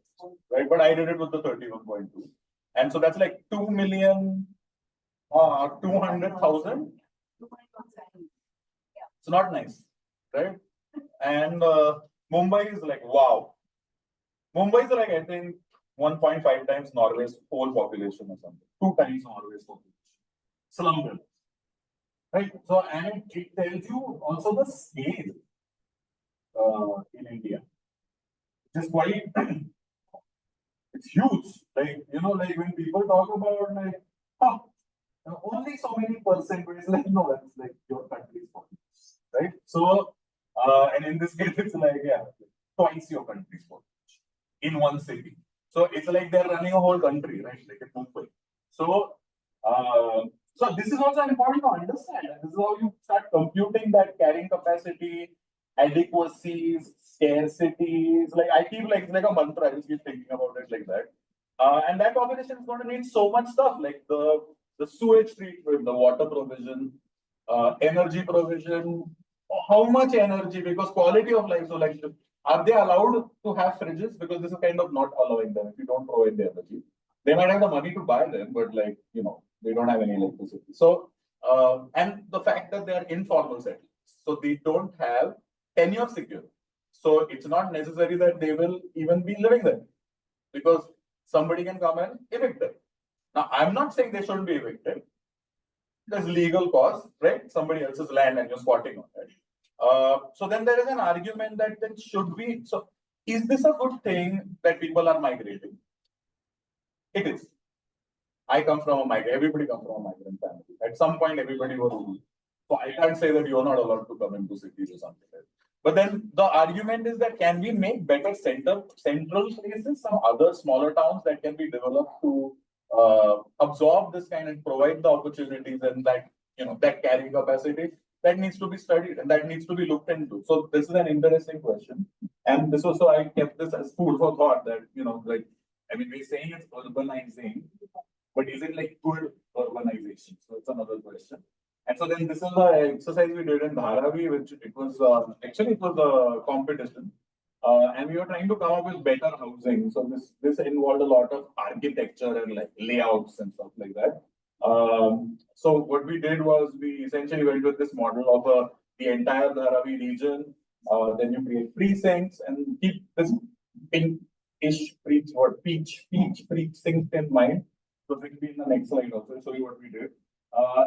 right? But I did it with the 31.2. And so that's like 2,200,000. It's not nice, right? And Mumbai is like, wow. Mumbai is like, I think, 1.5 times Norway's whole population or something. 2 times Norway's population. Slum. Right? So, and it tells you also the scale in India. It's quite, it's huge. Like, when people talk about only so many percent, but it's like, no, that's like your country's population, right? So, and in this case, it's like, twice your country's population in one city. So it's like they're running a whole country, right? Like in Mumbai. So, so this is also important to understand. This is how you start computing that carrying capacity, adequacies, scarcities. Like I keep it's like a mantra. I just keep thinking about it like that. And that population is going to need so much stuff, like the sewage treatment, the water provision, energy provision. How much energy? Because quality of life. So are they allowed to have fridges? Because this is kind of not allowing them if you don't provide the energy. They might have the money to buy them, but they don't have any electricity. So, and the fact that they are informal settlements, so they don't have tenure security. So it's not necessary that they will even be living there because somebody can come and evict them. Now, I'm not saying they shouldn't be evicted. There's legal cause, right? Somebody else's land and you're squatting on it. So then there is an argument that then should we, so is this a good thing that people are migrating? It is. I come from a migrant, everybody comes from a migrant family. At some point, everybody was. So I can't say that you're not allowed to come into cities or something like that. But then the argument is that can we make better central places, some other smaller towns that can be developed to absorb this kind and provide the opportunities and that, that carrying capacity that needs to be studied and that needs to be looked into. So this is an interesting question. And this also, I kept this as food for thought that, like, I mean, we're saying it's urbanizing, but is it like good urbanization? So it's another question. And so then this is the exercise we did in Dharavi, which it was actually it was a competition. And we were trying to come up with better housing. So this involved a lot of architecture and like layouts and stuff like that. So what we did was we essentially went with this model of the entire Dharavi region. Then you create precincts and keep this pinkish peach precinct in mind. So it will be in the next slide also. I'll show you what we did.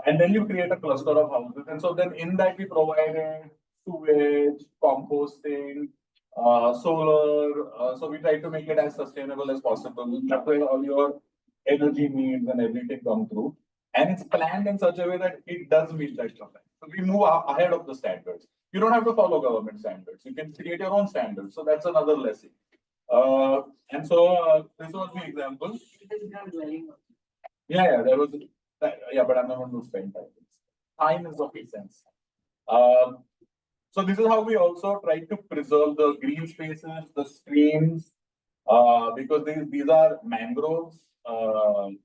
And then you create a cluster of houses. And so then in that we provided sewage, composting, solar. So we try to make it as sustainable as possible. That's why all your energy needs and everything come through. And it's planned in such a way that it does meet that sometimes. So we move ahead of the standards. You don't have to follow government standards. You can create your own standards. So that's another lesson. And so this was the example. Yeah, there was. Yeah, but I'm not going to spend time. Time is of essence. So this is how we also try to preserve the green spaces, the streams, because these are mangroves, and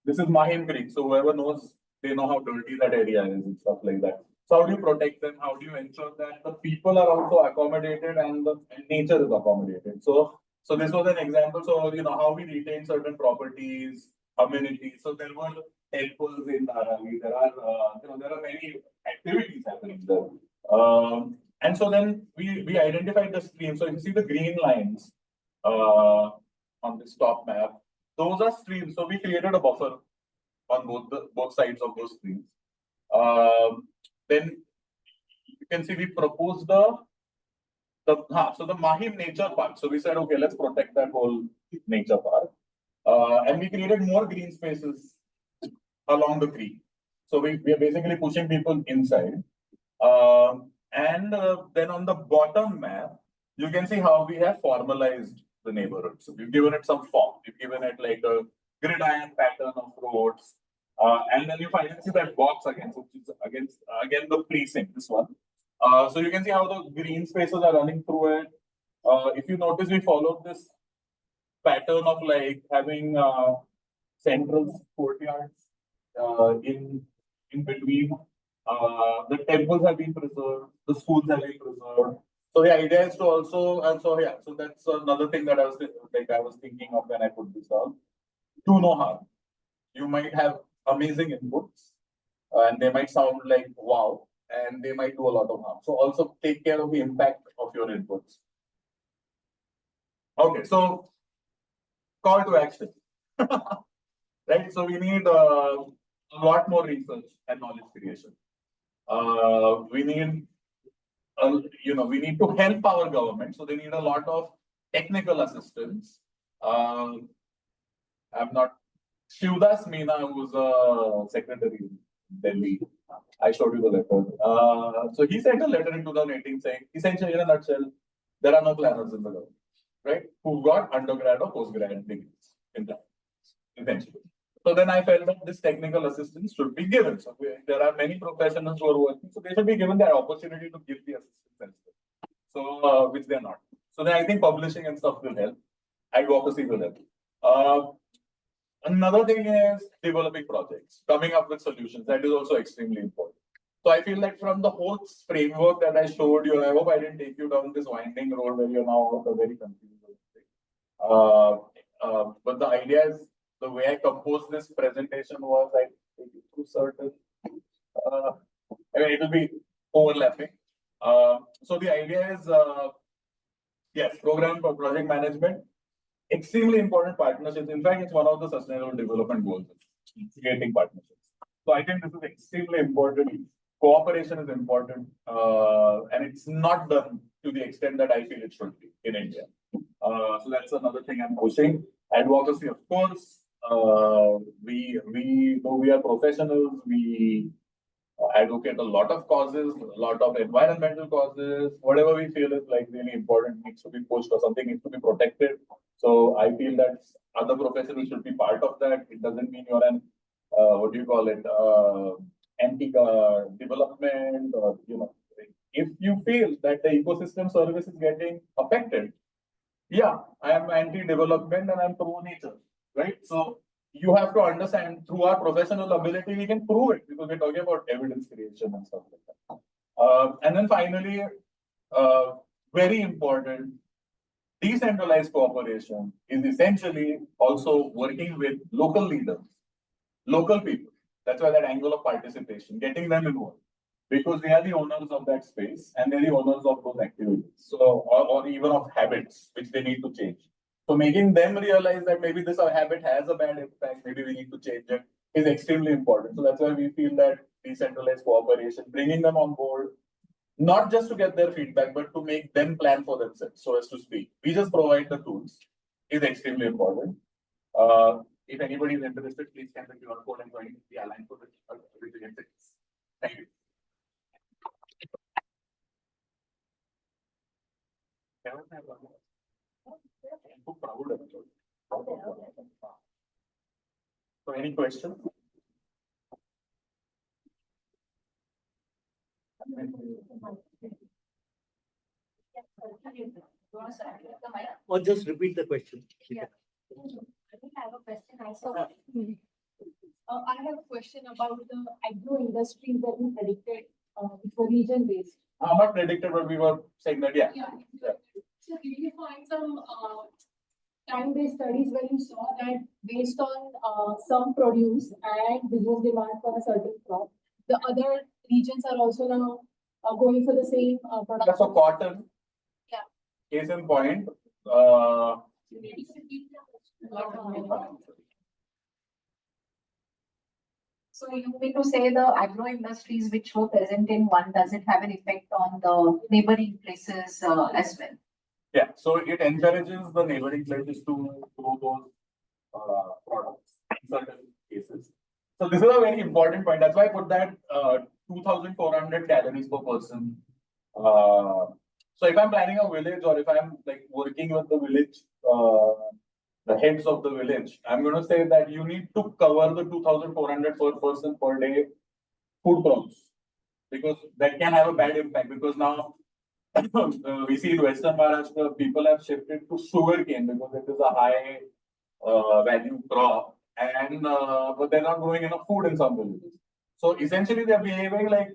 this is Mahim Creek. So whoever knows, they know how dirty that area is and stuff like that. So how do you protect them? How do you ensure that the people are also accommodated and the nature is accommodated? So this was an example. So how we retain certain properties, amenities. So there were temples in Dharavi. There are many activities happening there. And so then we identified the streams. So you see the green lines on this top map. Those are streams. So we created a buffer on both sides of those streams. Then you can see we proposed the Mahim Nature Park. So we said, okay, let's protect that whole nature park. And we created more green spaces along the creek. So we are basically pushing people inside. And then on the bottom map, you can see how we have formalized the neighborhood. So we've given it some form. We've given it like a gridiron pattern of roads. And then you finally see that box again, which is again the precinct, this one. So you can see how the green spaces are running through it. If you notice, we followed this pattern of like having central courtyards in between. The temples have been preserved, the schools have been preserved. So the idea is to also, and so yeah, so that's another thing that I was thinking of when I put this down. Do no harm. You might have amazing inputs, and they might sound like wow, and they might do a lot of harm. So also take care of the impact of your inputs. Okay, so call to action. Right? So we need a lot more research and knowledge creation. We need, we need to help our government. So they need a lot of technical assistance. I'm not Shivdas Meena, who was a secretary in Delhi. I showed you the letter. So he sent a letter in 2018 saying, essentially in a nutshell, there are no planners in the government, right? Who've got undergrad or postgrad degrees in that, eventually. So then I felt that this technical assistance should be given. So there are many professionals who are working, so they should be given the opportunity to give the assistance. So which they're not. So then I think publishing and stuff will help. Advocacy will help. Another thing is developing projects, coming up with solutions. That is also extremely important. So I feel like from the whole framework that I showed you, I hope I didn't take you down this winding road where you're now very confused. But the idea is, the way I composed this presentation was I take you through certain, it will be overlapping. So the idea is, yes, program for project management, extremely important partnerships. In fact, it's one of the sustainable development goals, creating partnerships. So I think this is extremely important. Cooperation is important, and it's not done to the extent that I feel it should be in India. So that's another thing I'm pushing. Advocacy, of course. Though we are professionals, we advocate a lot of causes, a lot of environmental causes, whatever we feel is like really important needs to be pushed or something needs to be protected. So I feel that other professionals should be part of that. It doesn't mean you're an, what do you call it, anti-development or, if you feel that the ecosystem service is getting affected, yeah, I am anti-development and I'm pro-nature, right? So you have to understand through our professional ability, we can prove it because we're talking about evidence creation and stuff like that. And then finally, very important, decentralized cooperation is essentially also working with local leaders, local people. That's why that angle of participation, getting them involved, because they are the owners of that space and they're the owners of those activities. So, or even of habits which they need to change. So making them realize that maybe this habit has a bad impact, maybe we need to change it, is extremely important. So that's why we feel that decentralized cooperation, bringing them on board, not just to get their feedback, but to make them plan for themselves, so as to speak. We just provide the tools, is extremely important. If anybody is interested, please scan the QR code and join the Alliance for Resilient Cities. Thank you. So any questions? Or just repeat the question. Yeah. I think I have a question also. I have a question about the agro industries that you predicted, which were region based. Not predicted, but we were saying that, yeah. So did you find some time-based studies where you saw that based on some produce and business demand for a certain crop, the other regions are also now going for the same product? That's a cotton. Yeah. Case in point. So you mean to say the agro industries which were present in one, does it have an effect on the neighboring places as well? Yeah, so it encourages the neighboring places to grow those products in certain cases. So this is a very important point. That's why I put that 2,400 calories per person. So if I'm planning a village or if I'm like working with the village, the heads of the village, I'm going to say that you need to cover the 2,400 per person per day food crops, because that can have a bad impact. Because now we see in Western Maharashtra, people have shifted to sugarcane because it is a high value crop, and but they're not growing enough food in some villages. So essentially, they're behaving like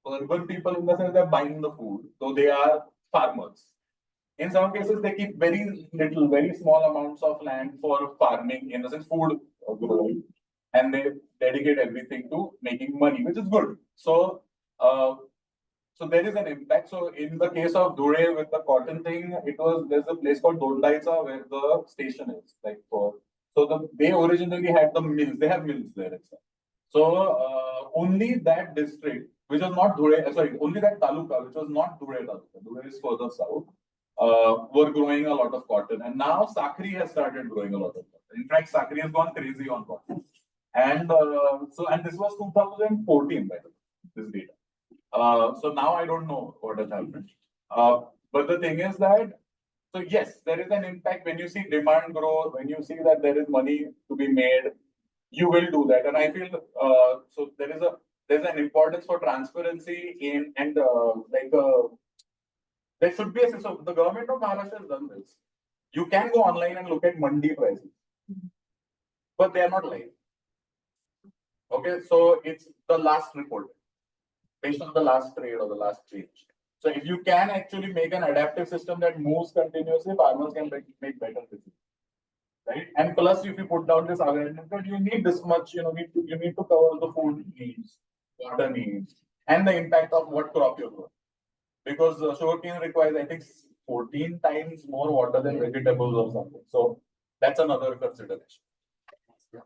urban people in the sense they're buying the food, though they are farmers. In some cases, they keep very little, very small amounts of land for farming, in the sense food growing, and they dedicate everything to making money, which is good. So, so there is an impact. So in the case of Dhule with the cotton thing, there's a place called Dondaitsa where the station is. They originally had the mills. They have mills there itself. So only that district, which was not Dhule, only that taluka, which was not Dhule taluka. Dhule is further south. Were growing a lot of cotton, and now Sakri has started growing a lot of cotton. In fact, Sakri has gone crazy on cotton, and and this was 2014 by the way, this data. So now I don't know what has happened. But the thing is that, so yes, there is an impact when you see demand grow, when you see that there is money to be made, you will do that. And I feel so there's an importance for transparency in and there should be a system. The government of Maharashtra has done this. You can go online and look at mandi prices, but they are not live. Okay, so it's the last report based on the last trade or the last change. So if you can actually make an adaptive system that moves continuously, farmers can make better decisions, right? And plus, if you put down this awareness that you need this much, you need to cover the food needs, water needs, and the impact of what crop you're growing. because sugarcane requires, I think, 14 times more water than vegetables or something. So that's another consideration. You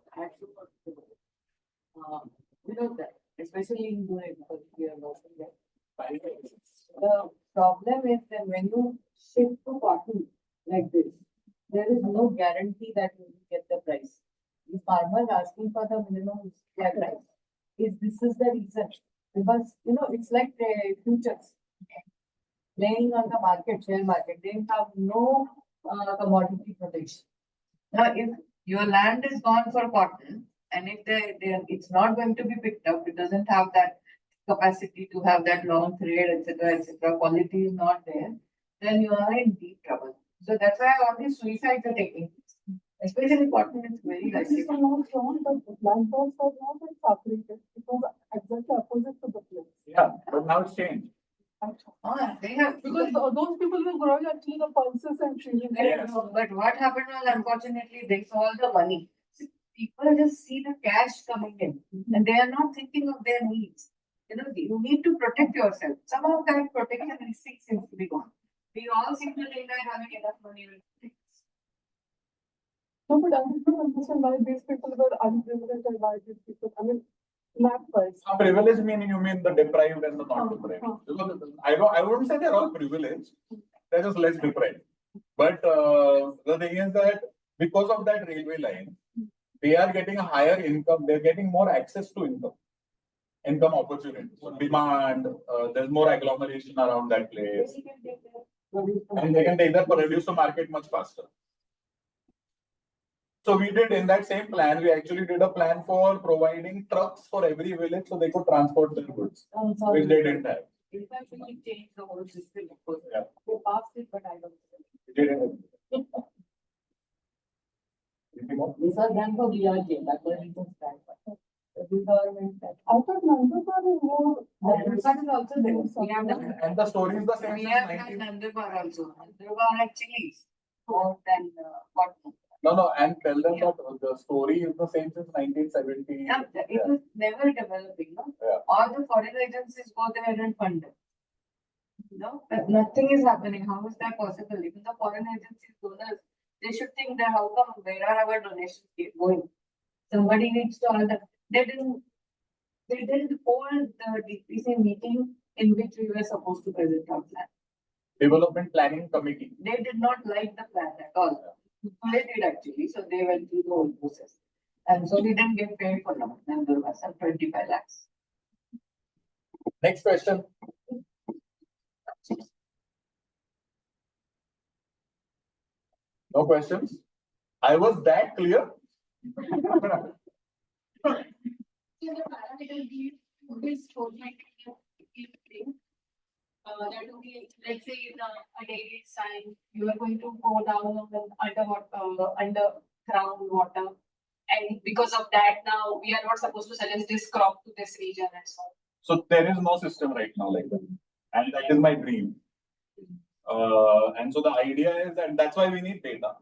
know that, especially in Dubai, because we are working there. The problem is that when you shift to cotton like this, there is no guarantee that you will get the price. The farmer is asking for the minimum supply price. This is the reason? Because, it's like the futures. Playing on the market, share market, they have no commodity protection. Now, if your land is gone for cotton, and if it's not going to be picked up, it doesn't have that capacity to have that long thread, etc., quality is not there, then you are in deep trouble. So that's why all these suicides are taking place. Especially cotton is very This likely. is not wrong, but the land was not been separated. It was exactly opposite to the place. Yeah, but now it's changed. They have, Because those people were growing actually the pulses and trees. Yes. but what happened was, unfortunately, they saw the money. People just see the cash coming in, and they are not thinking of their needs. You need to protect yourself. Somehow that protection instinct seems to be gone. We all seem to think that having enough money will protect us. No, but I don't understand why these people were unprivileged and why these people, I mean, map wise. Privilege meaning you mean the deprived and the not deprived. Because I wouldn't say they're all privileged. They're just less deprived. But the thing is that because of that railway line, they are getting a higher income. They're getting more access to income opportunities. So demand, there's more agglomeration around that place. And they can take that produce to market much faster. So we did in that same plan, we actually did a plan for providing trucks for every village so they could transport their goods, which they didn't have. In fact, we should change the whole system, of course. Yeah. They passed it, but I don't know. They didn't have. Anything more? These are done for BRJ, that's what it was done for. The government. I thought Nandapur is more. Nandapur is also there. We have done. And the story is the same. We since have done 19 Nandapur also. Nandapur actually more than cotton. No, and tell them that the story is the same since 1970. Yeah, it was never developing, no? Yeah. All the foreign agencies go there and fund it. But nothing is happening. How is that possible? Even the foreign agencies, donors, they should think that how come, where are our donations going? Somebody needs to all that. They didn't hold the DPC meeting in which we were supposed to present our plan. Development Planning Committee. They did not like the plan at all. They did actually, so they went through the whole process. And so we didn't get paid for long. And there was some 25 lakhs. Next question. No questions? I was that clear? In the parameter, we always told like thing. That will be, let's say in a day's time, you are going to go down underground water. And because of that, now we are not supposed to suggest this crop to this region and so on. So there is no system right now like that. And that is my dream. And so the idea is that that's why we need data.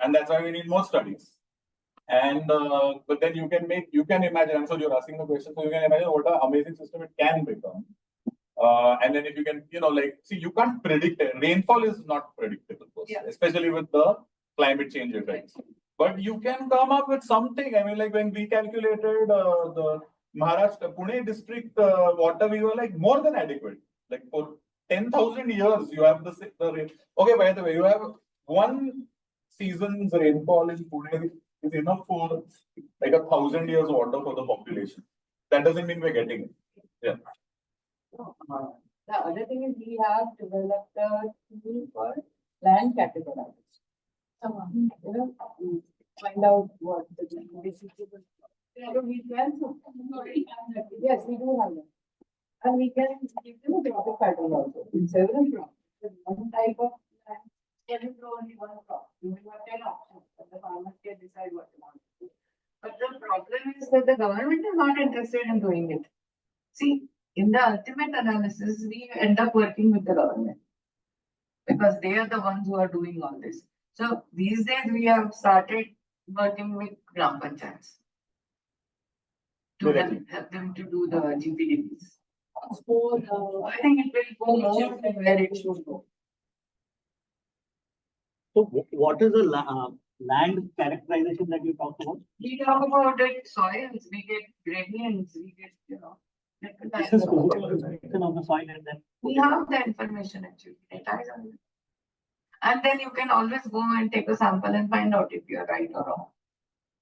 And that's why we need more studies. And but then you can imagine, I'm sure you're asking the question, so you can imagine what an amazing system it can become. And then if you can, see, you can't predict it. Rainfall is not predictable, especially with the climate change effects. But you can come up with something. I mean, like when we calculated the Maharashtra, Pune district water, we were like more than adequate. Like for 10,000 years, you have the rain. Okay, by the way, you have one season's rainfall in Pune is enough for like 1,000 years water for the population. That doesn't mean we're getting it. Yeah. The other thing is we have developed a tool for land categorization. Find out what the basically. So we can. Yes, we do have that. And we can give them a geographic pattern also in several crops. One type of land can grow only one crop. You will have 10 options, but the farmers can decide what they want to do. But the problem is that the government is not interested in doing it. See, in the ultimate analysis, we end up working with the government because they are the ones who are doing all this. So these days we have started working with Gram Panchayats to help them to do the GPDPs. it's more, I think it will go more than where it should go. So what is the land characterization that you talked about? We talk about it soils, we get gradients, we get, different This kinds is of. physical description of the soil and then. We have the information actually, data is on it. And then you can always go and take a sample and find out if you're right or wrong.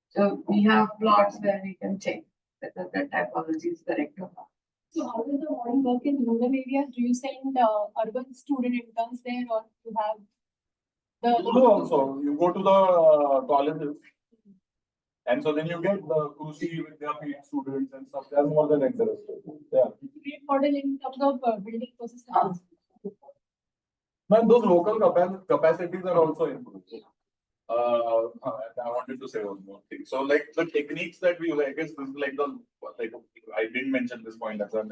So we have plots where we can check whether the typology is correct or not. so how does the model work in rural areas? Do you send urban student interns there, or you have the? Also, you go to the colleges. And so then you get the Kusi with their PhD students and stuff. That's more than interesting. Yeah. Great model in terms of building ecosystems. But those local capacities are also improved. I wanted to say one more thing. So, like the techniques that we use, I guess this is like I didn't mention this point as well.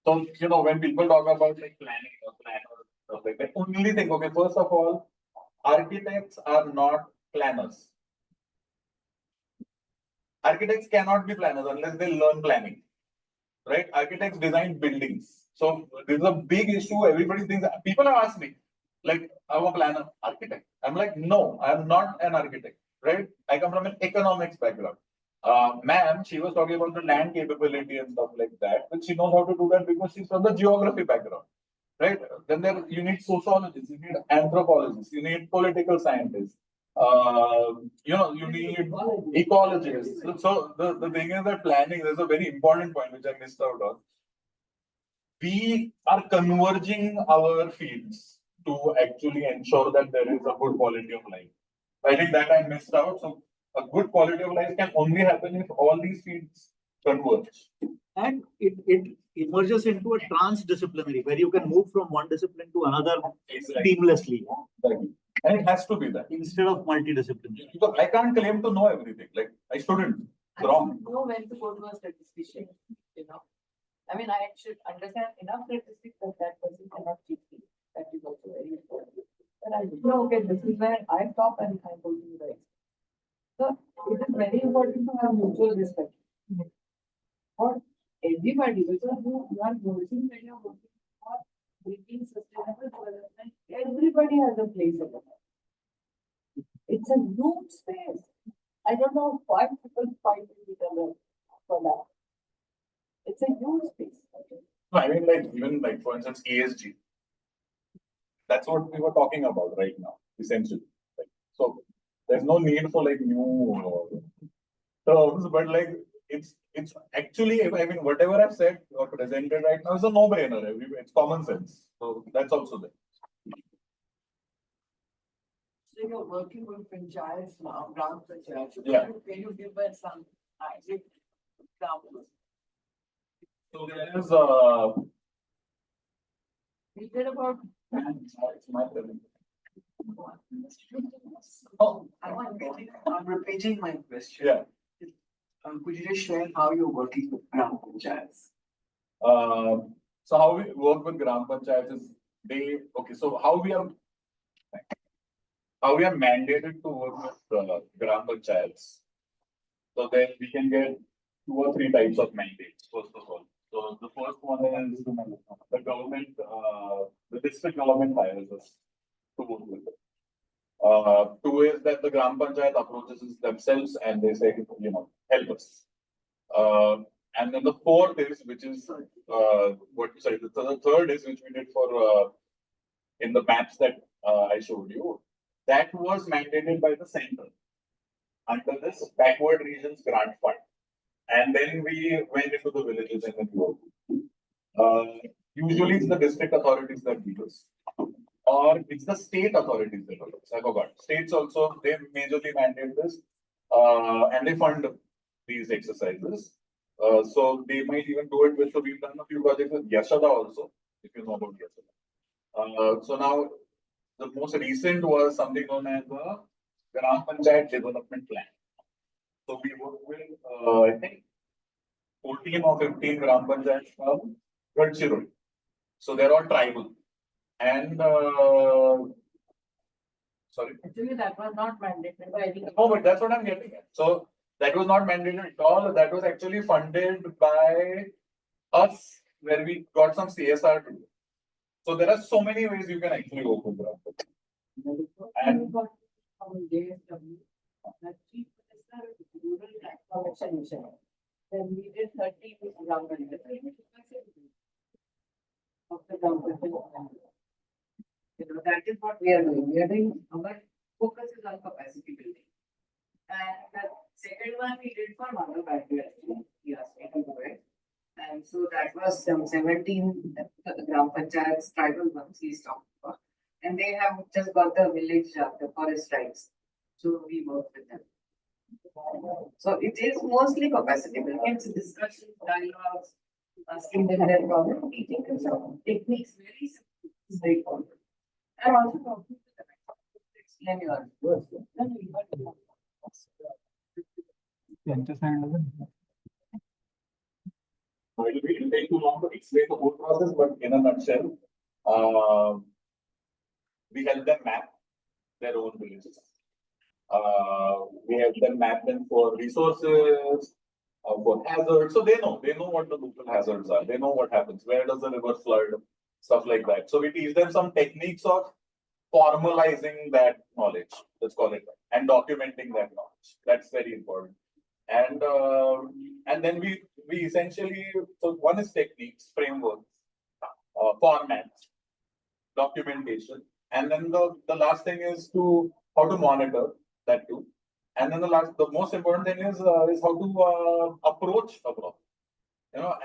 So, when people talk about like planning or plan or stuff like that, only think, okay, first of all, architects are not planners. Architects cannot be planners unless they learn planning, right? Architects design buildings. So this is a big issue. Everybody thinks, people have asked me, like, I'm a planner, architect. I'm like, no, I'm not an architect, right? I come from an economics background. Ma'am, she was talking about the land capability and stuff like that, but she knows how to do that because she's from the geography background, right? Then you need sociologists, you need anthropologists, you need political scientists. You need ecologists. So the thing is that planning, there's a very important point which I missed out on. We are converging our fields to actually ensure that there is a good quality of life. I think that I missed out. So a good quality of life can only happen if all these fields converge. And it emerges into a transdisciplinary where you can move from one discipline to another seamlessly. Exactly. And it has to be that. Instead of multidisciplinary. Because I can't claim to know everything. Like I shouldn't. It's wrong. Know when to go to a statistician, I mean, I should understand enough statistics that person cannot cheat me. That is also very important. But I know, okay, this is where I stop and I go to the right. So it is very important to have mutual respect. For everybody, because you are working when you're working for bringing sustainable development, everybody has a place in it. It's a huge space. I don't know why people fight with each other for that. It's a huge space. Okay. No, I mean, like, even like, for instance, ESG. That's what we were talking about right now, essentially. Like, so there's no need for like new terms, but like it's actually, I mean, whatever I've said or presented right now is a no-brainer. It's common sense. So that's also there. So you're working with panchayats now, ground panchayats. Yeah. Can you give us some examples? So there is We did about. it's my turn. Oh, I'm repeating my question. Yeah. Could you just share how you're working with ground panchayats? So how we work with Gram Panchayat is so how we are mandated to work with Gram Panchayats. So then we can get 2 or 3 types of mandates, first of all. So the first one is the government, the district government hires us to work with it. 2 is that the Gram Panchayat approaches themselves and they say, help us. And then the 4th is, which is the 3rd is, which we did for in the maps that I showed you. That was mandated by the center under this backward regions grant fund. And then we went into the villages and then worked. Usually it's the district authorities that do this. Or it's the state authorities that do this. I forgot. States also, they majorly mandate this. And they fund these exercises. So they might even do it with, so we've done a few projects with Yashoda also, if you know about Yashoda. So now the most recent was something known as the Gram Panchayat Development Plan. So we work with, I think, 14 or 15 Gram Panchayats from Gadchiroli. So they're all tribal. And, sorry. Actually, that was not mandated by any. No, but that's what I'm getting at. So that was not mandated at all. That was actually funded by us where we got some CSR to do. So there are so many ways you can actually go for graph. And we got from JSW, that chief minister rural transformation mission. Then we did 30 ground of the government. That is what we are doing. We are doing, our focus is on capacity building. And the second one we did for Mother Battery actually. He asked me to do it. And so that was some 17 Gram Panchayats, tribal ones he's talking about. And they have just got the village, the forest rights. So we work with them. So it is mostly capacity building. It's discussion, dialogues, asking them their problem, teaching them some techniques, very simple, straightforward. And also talking to them. Explain your. It'll take too long to explain the whole process, but in a nutshell, we help them map their own villages. We help them map them for resources, for hazards. So they know what the local hazards are. They know what happens. Where does the river flood? Stuff like that. So we teach them some techniques of formalizing that knowledge. Let's call it that, and documenting that knowledge. That's very important. And then we essentially, so one is techniques, frameworks, formats, documentation, and then the last thing is how to monitor that too. And then the most important thing is how to approach a problem.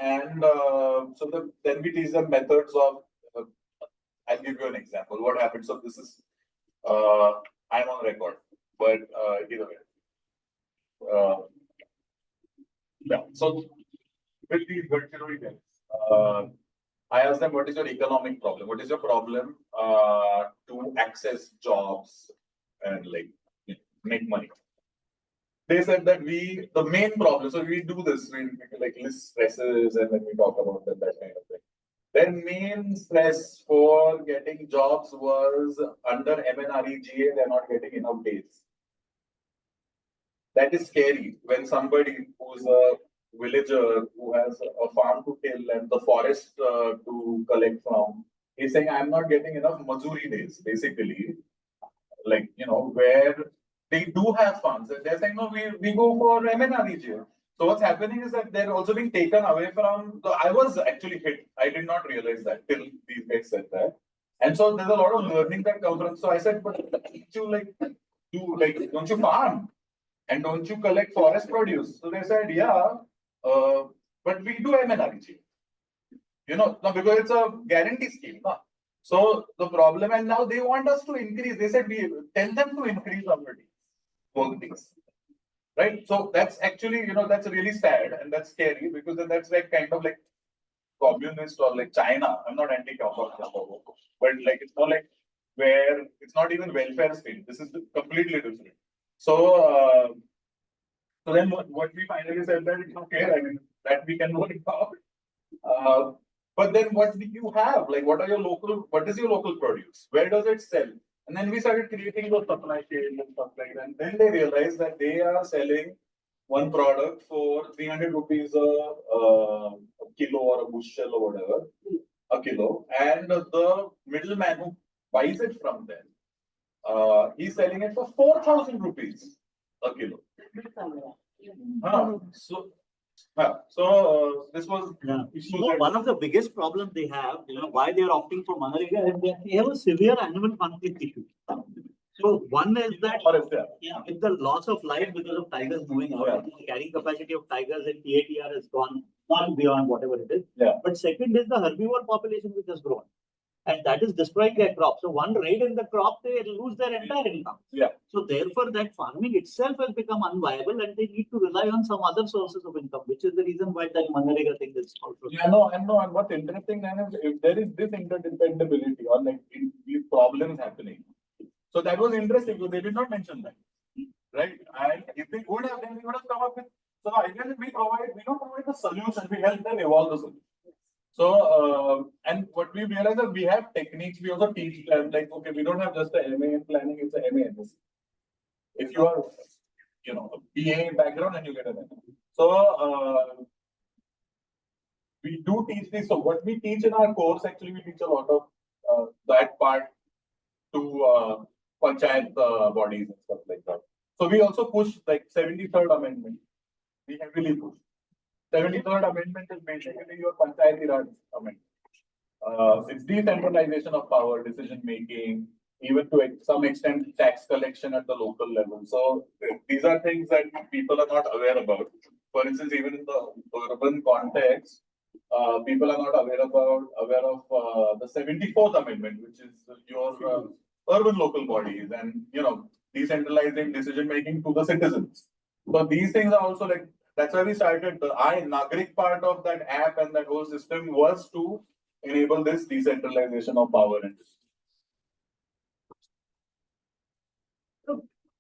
And then we teach them methods of. I'll give you an example. What happens? So this is I'm on record, but either way. Yeah. So with these virtual events, I asked them, what is your economic problem? What is your problem to access jobs and make money? They said that the main problem, so we do this, we list stresses and then we talk about that kind of thing. Their main stress for getting jobs was under MNREGA, they're not getting enough days. That is scary when somebody who's a villager who has a farm to till and the forest to collect from is saying, I'm not getting enough Mazuri days, basically. Where they do have farms. They're saying, no, we go for MNREGA. So what's happening is that they're also being taken away from I was actually hit. I did not realize that till these guys said that. And so there's a lot of learning that comes from. So I said, but don't you farm? And don't you collect forest produce? So they said, yeah, but we do MNREGA. Because it's a guarantee scheme. So the problem, and now they want us to increase. They said, we tell them to increase our work days. Right? So that's actually, that's really sad and that's scary because then that's kind of like communist or like China. I'm not anti-communist, but it's more like where it's not even welfare state. This is completely different. So then what we finally said that it's okay, that we can work out. But then what do you have? What is your local produce? Where does it sell? And then we started creating those supply chains and stuff like that. And then they realized that they are selling one product for 300 rupees a kilo or a bushel or whatever, a kilo. And the middleman who buys it from them, he's selling it for 4,000 rupees a kilo. So this was one of the biggest problems they have, why they are opting for Manrega is that they have a severe animal conflict issue. So one is that with the loss of life because of tigers moving out, the carrying capacity of tigers and TATR has gone far beyond whatever it is. Yeah. But second is the herbivore population which has grown. And that is destroying their crop. So one raid in the crop, they lose their entire income. Yeah. So therefore, that farming itself has become unviable, and they need to rely on some other sources of income, which is the reason why that Manrega thing is also. Yeah, no, and what's interesting then is if there is this interdependability or these problems happening. So that was interesting because they did not mention that, right? And if they would have, then we would have come up with. So the idea is we don't provide the solution, we help them evolve the solution. So, and what we realize is we have techniques, we also teach them, okay, we don't have just a MA in planning, it's a MA in this. If you are, a BA background and you get an MA. So, we do teach this. So what we teach in our course, actually, we teach a lot of that part to panchayat bodies and stuff like that. So we also push like 73rd Amendment. We heavily push. 73rd Amendment is basically your Panchayati Raj Amendment. It's decentralization of power, decision making, even to some extent tax collection at the local level. So these are things that people are not aware about. For instance, even in the urban context, people are not aware of the 74th Amendment, which is your urban local bodies and decentralizing decision making to the citizens. So these things are also like that's why we started the Nagrik part of that app and that whole system was to enable this decentralization of power and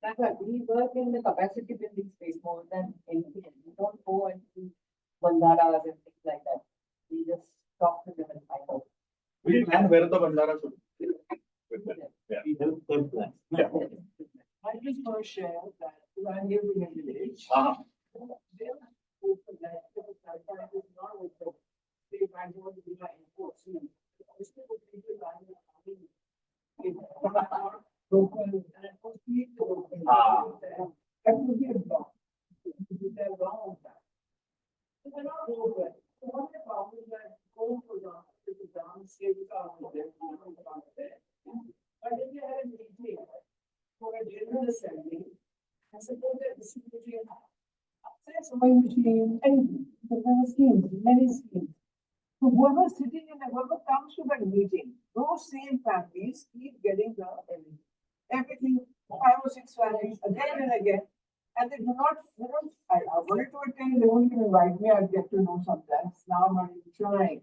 That's why we work in the capacity building space more than anything. We don't go and do bandaras and things like that. We just talk to them and find out. we plan where the bandara should be. With them. We help them plan. Yeah. I just want to share that I live in a village. They are open, like, sometimes it's not open. They might want to be like enforcement. Obviously, the people are in the army. It's not broken, and of course, people broken. That would be a block. They're wrong with that. So they're not open. So one of the problems that go for the downscale there. But if you had a meeting for a general assembly, and suppose that this is between sewing machine, anything, there are schemes, many schemes. So whoever is sitting in, whoever comes to that meeting, those same families keep getting the everything, 5 or 6 families again and again. And they do not, I wanted to attend, they won't even invite me, I get to know sometimes. Now I'm not even trying.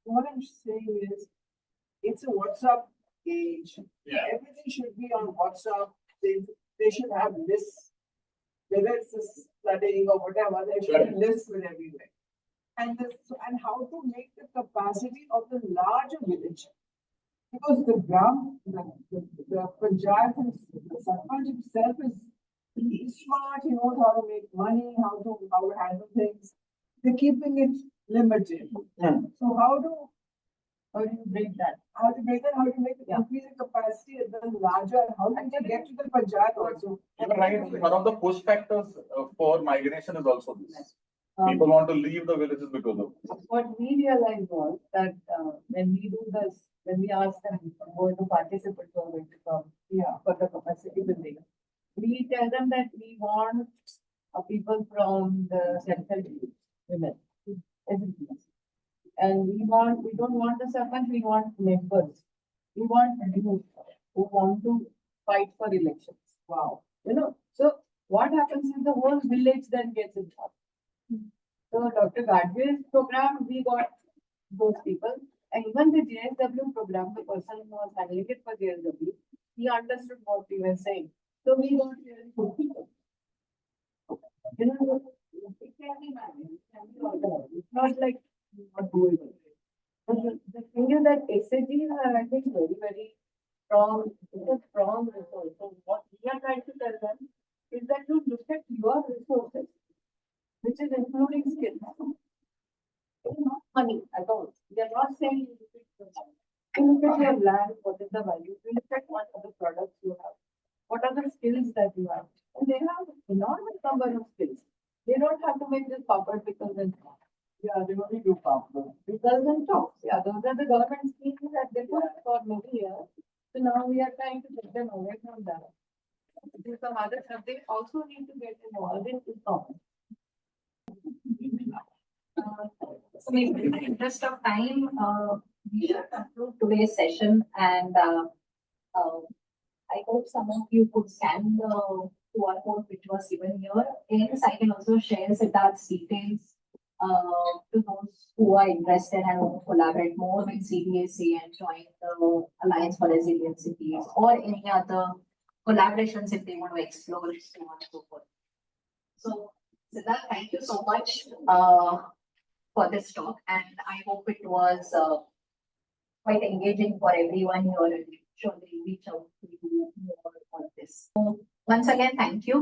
So what I'm saying is, it's a WhatsApp age. Yeah. Everything should be on WhatsApp. They should have lists. Whether it's this flooding or whatever, they should have lists with everywhere. And how to make the capacity of the larger village. Because the Panchayat, the Sarpanch himself is smart, he knows how to make money, how to handle things. They're keeping it limited. So how do you break that? How to break that? How to make increase the capacity at the larger? How can they get to the Panchayat also? Right. One of the push factors for migration is also this. People want to leave the villages because of this. What we realized was that when we do this, when we ask them going to participate or going to come for the capacity building, we tell them that we want people from the central women, and we don't want the serpent, we want members. We want youth who want to fight for elections. Wow. So what happens is the whole village then gets involved. So Dr. Gadgil's program, we got those people, and even the JSW program, the person who was handling it for JSW, he understood what we were saying. So we got really good people. It can be managed, it can be organized. It's not like not doing it. The thing is that SAGs are, I think, very, very strong. It's a strong resource. So what we are trying to tell them is that you look at your resources, which is including skills. It's not money at all. We are not saying you look at your land, what is the value? You look at what are the products you have. What are the skills that you have? And they have enormous number of skills. They don't have to make this corporate because and they only do corporate. Because and talks. Those are the government schemes that they put for many years. So now we are trying to get them away from that. Do some other stuff. They also need to get involved in e-commerce. So maybe in the interest of time, we should conclude today's session, and I hope some of you could scan the QR code which was given here. Else, I can also share Siddharth's details to those who are interested and want to collaborate more with CDSA and join the Alliance for Resilient Cities or any other collaborations if they want to explore, so on and so forth. So, Siddharth, thank you so much for this talk, and I hope it was quite engaging for everyone here, and sure they reach out to you more on this. So once again, thank you.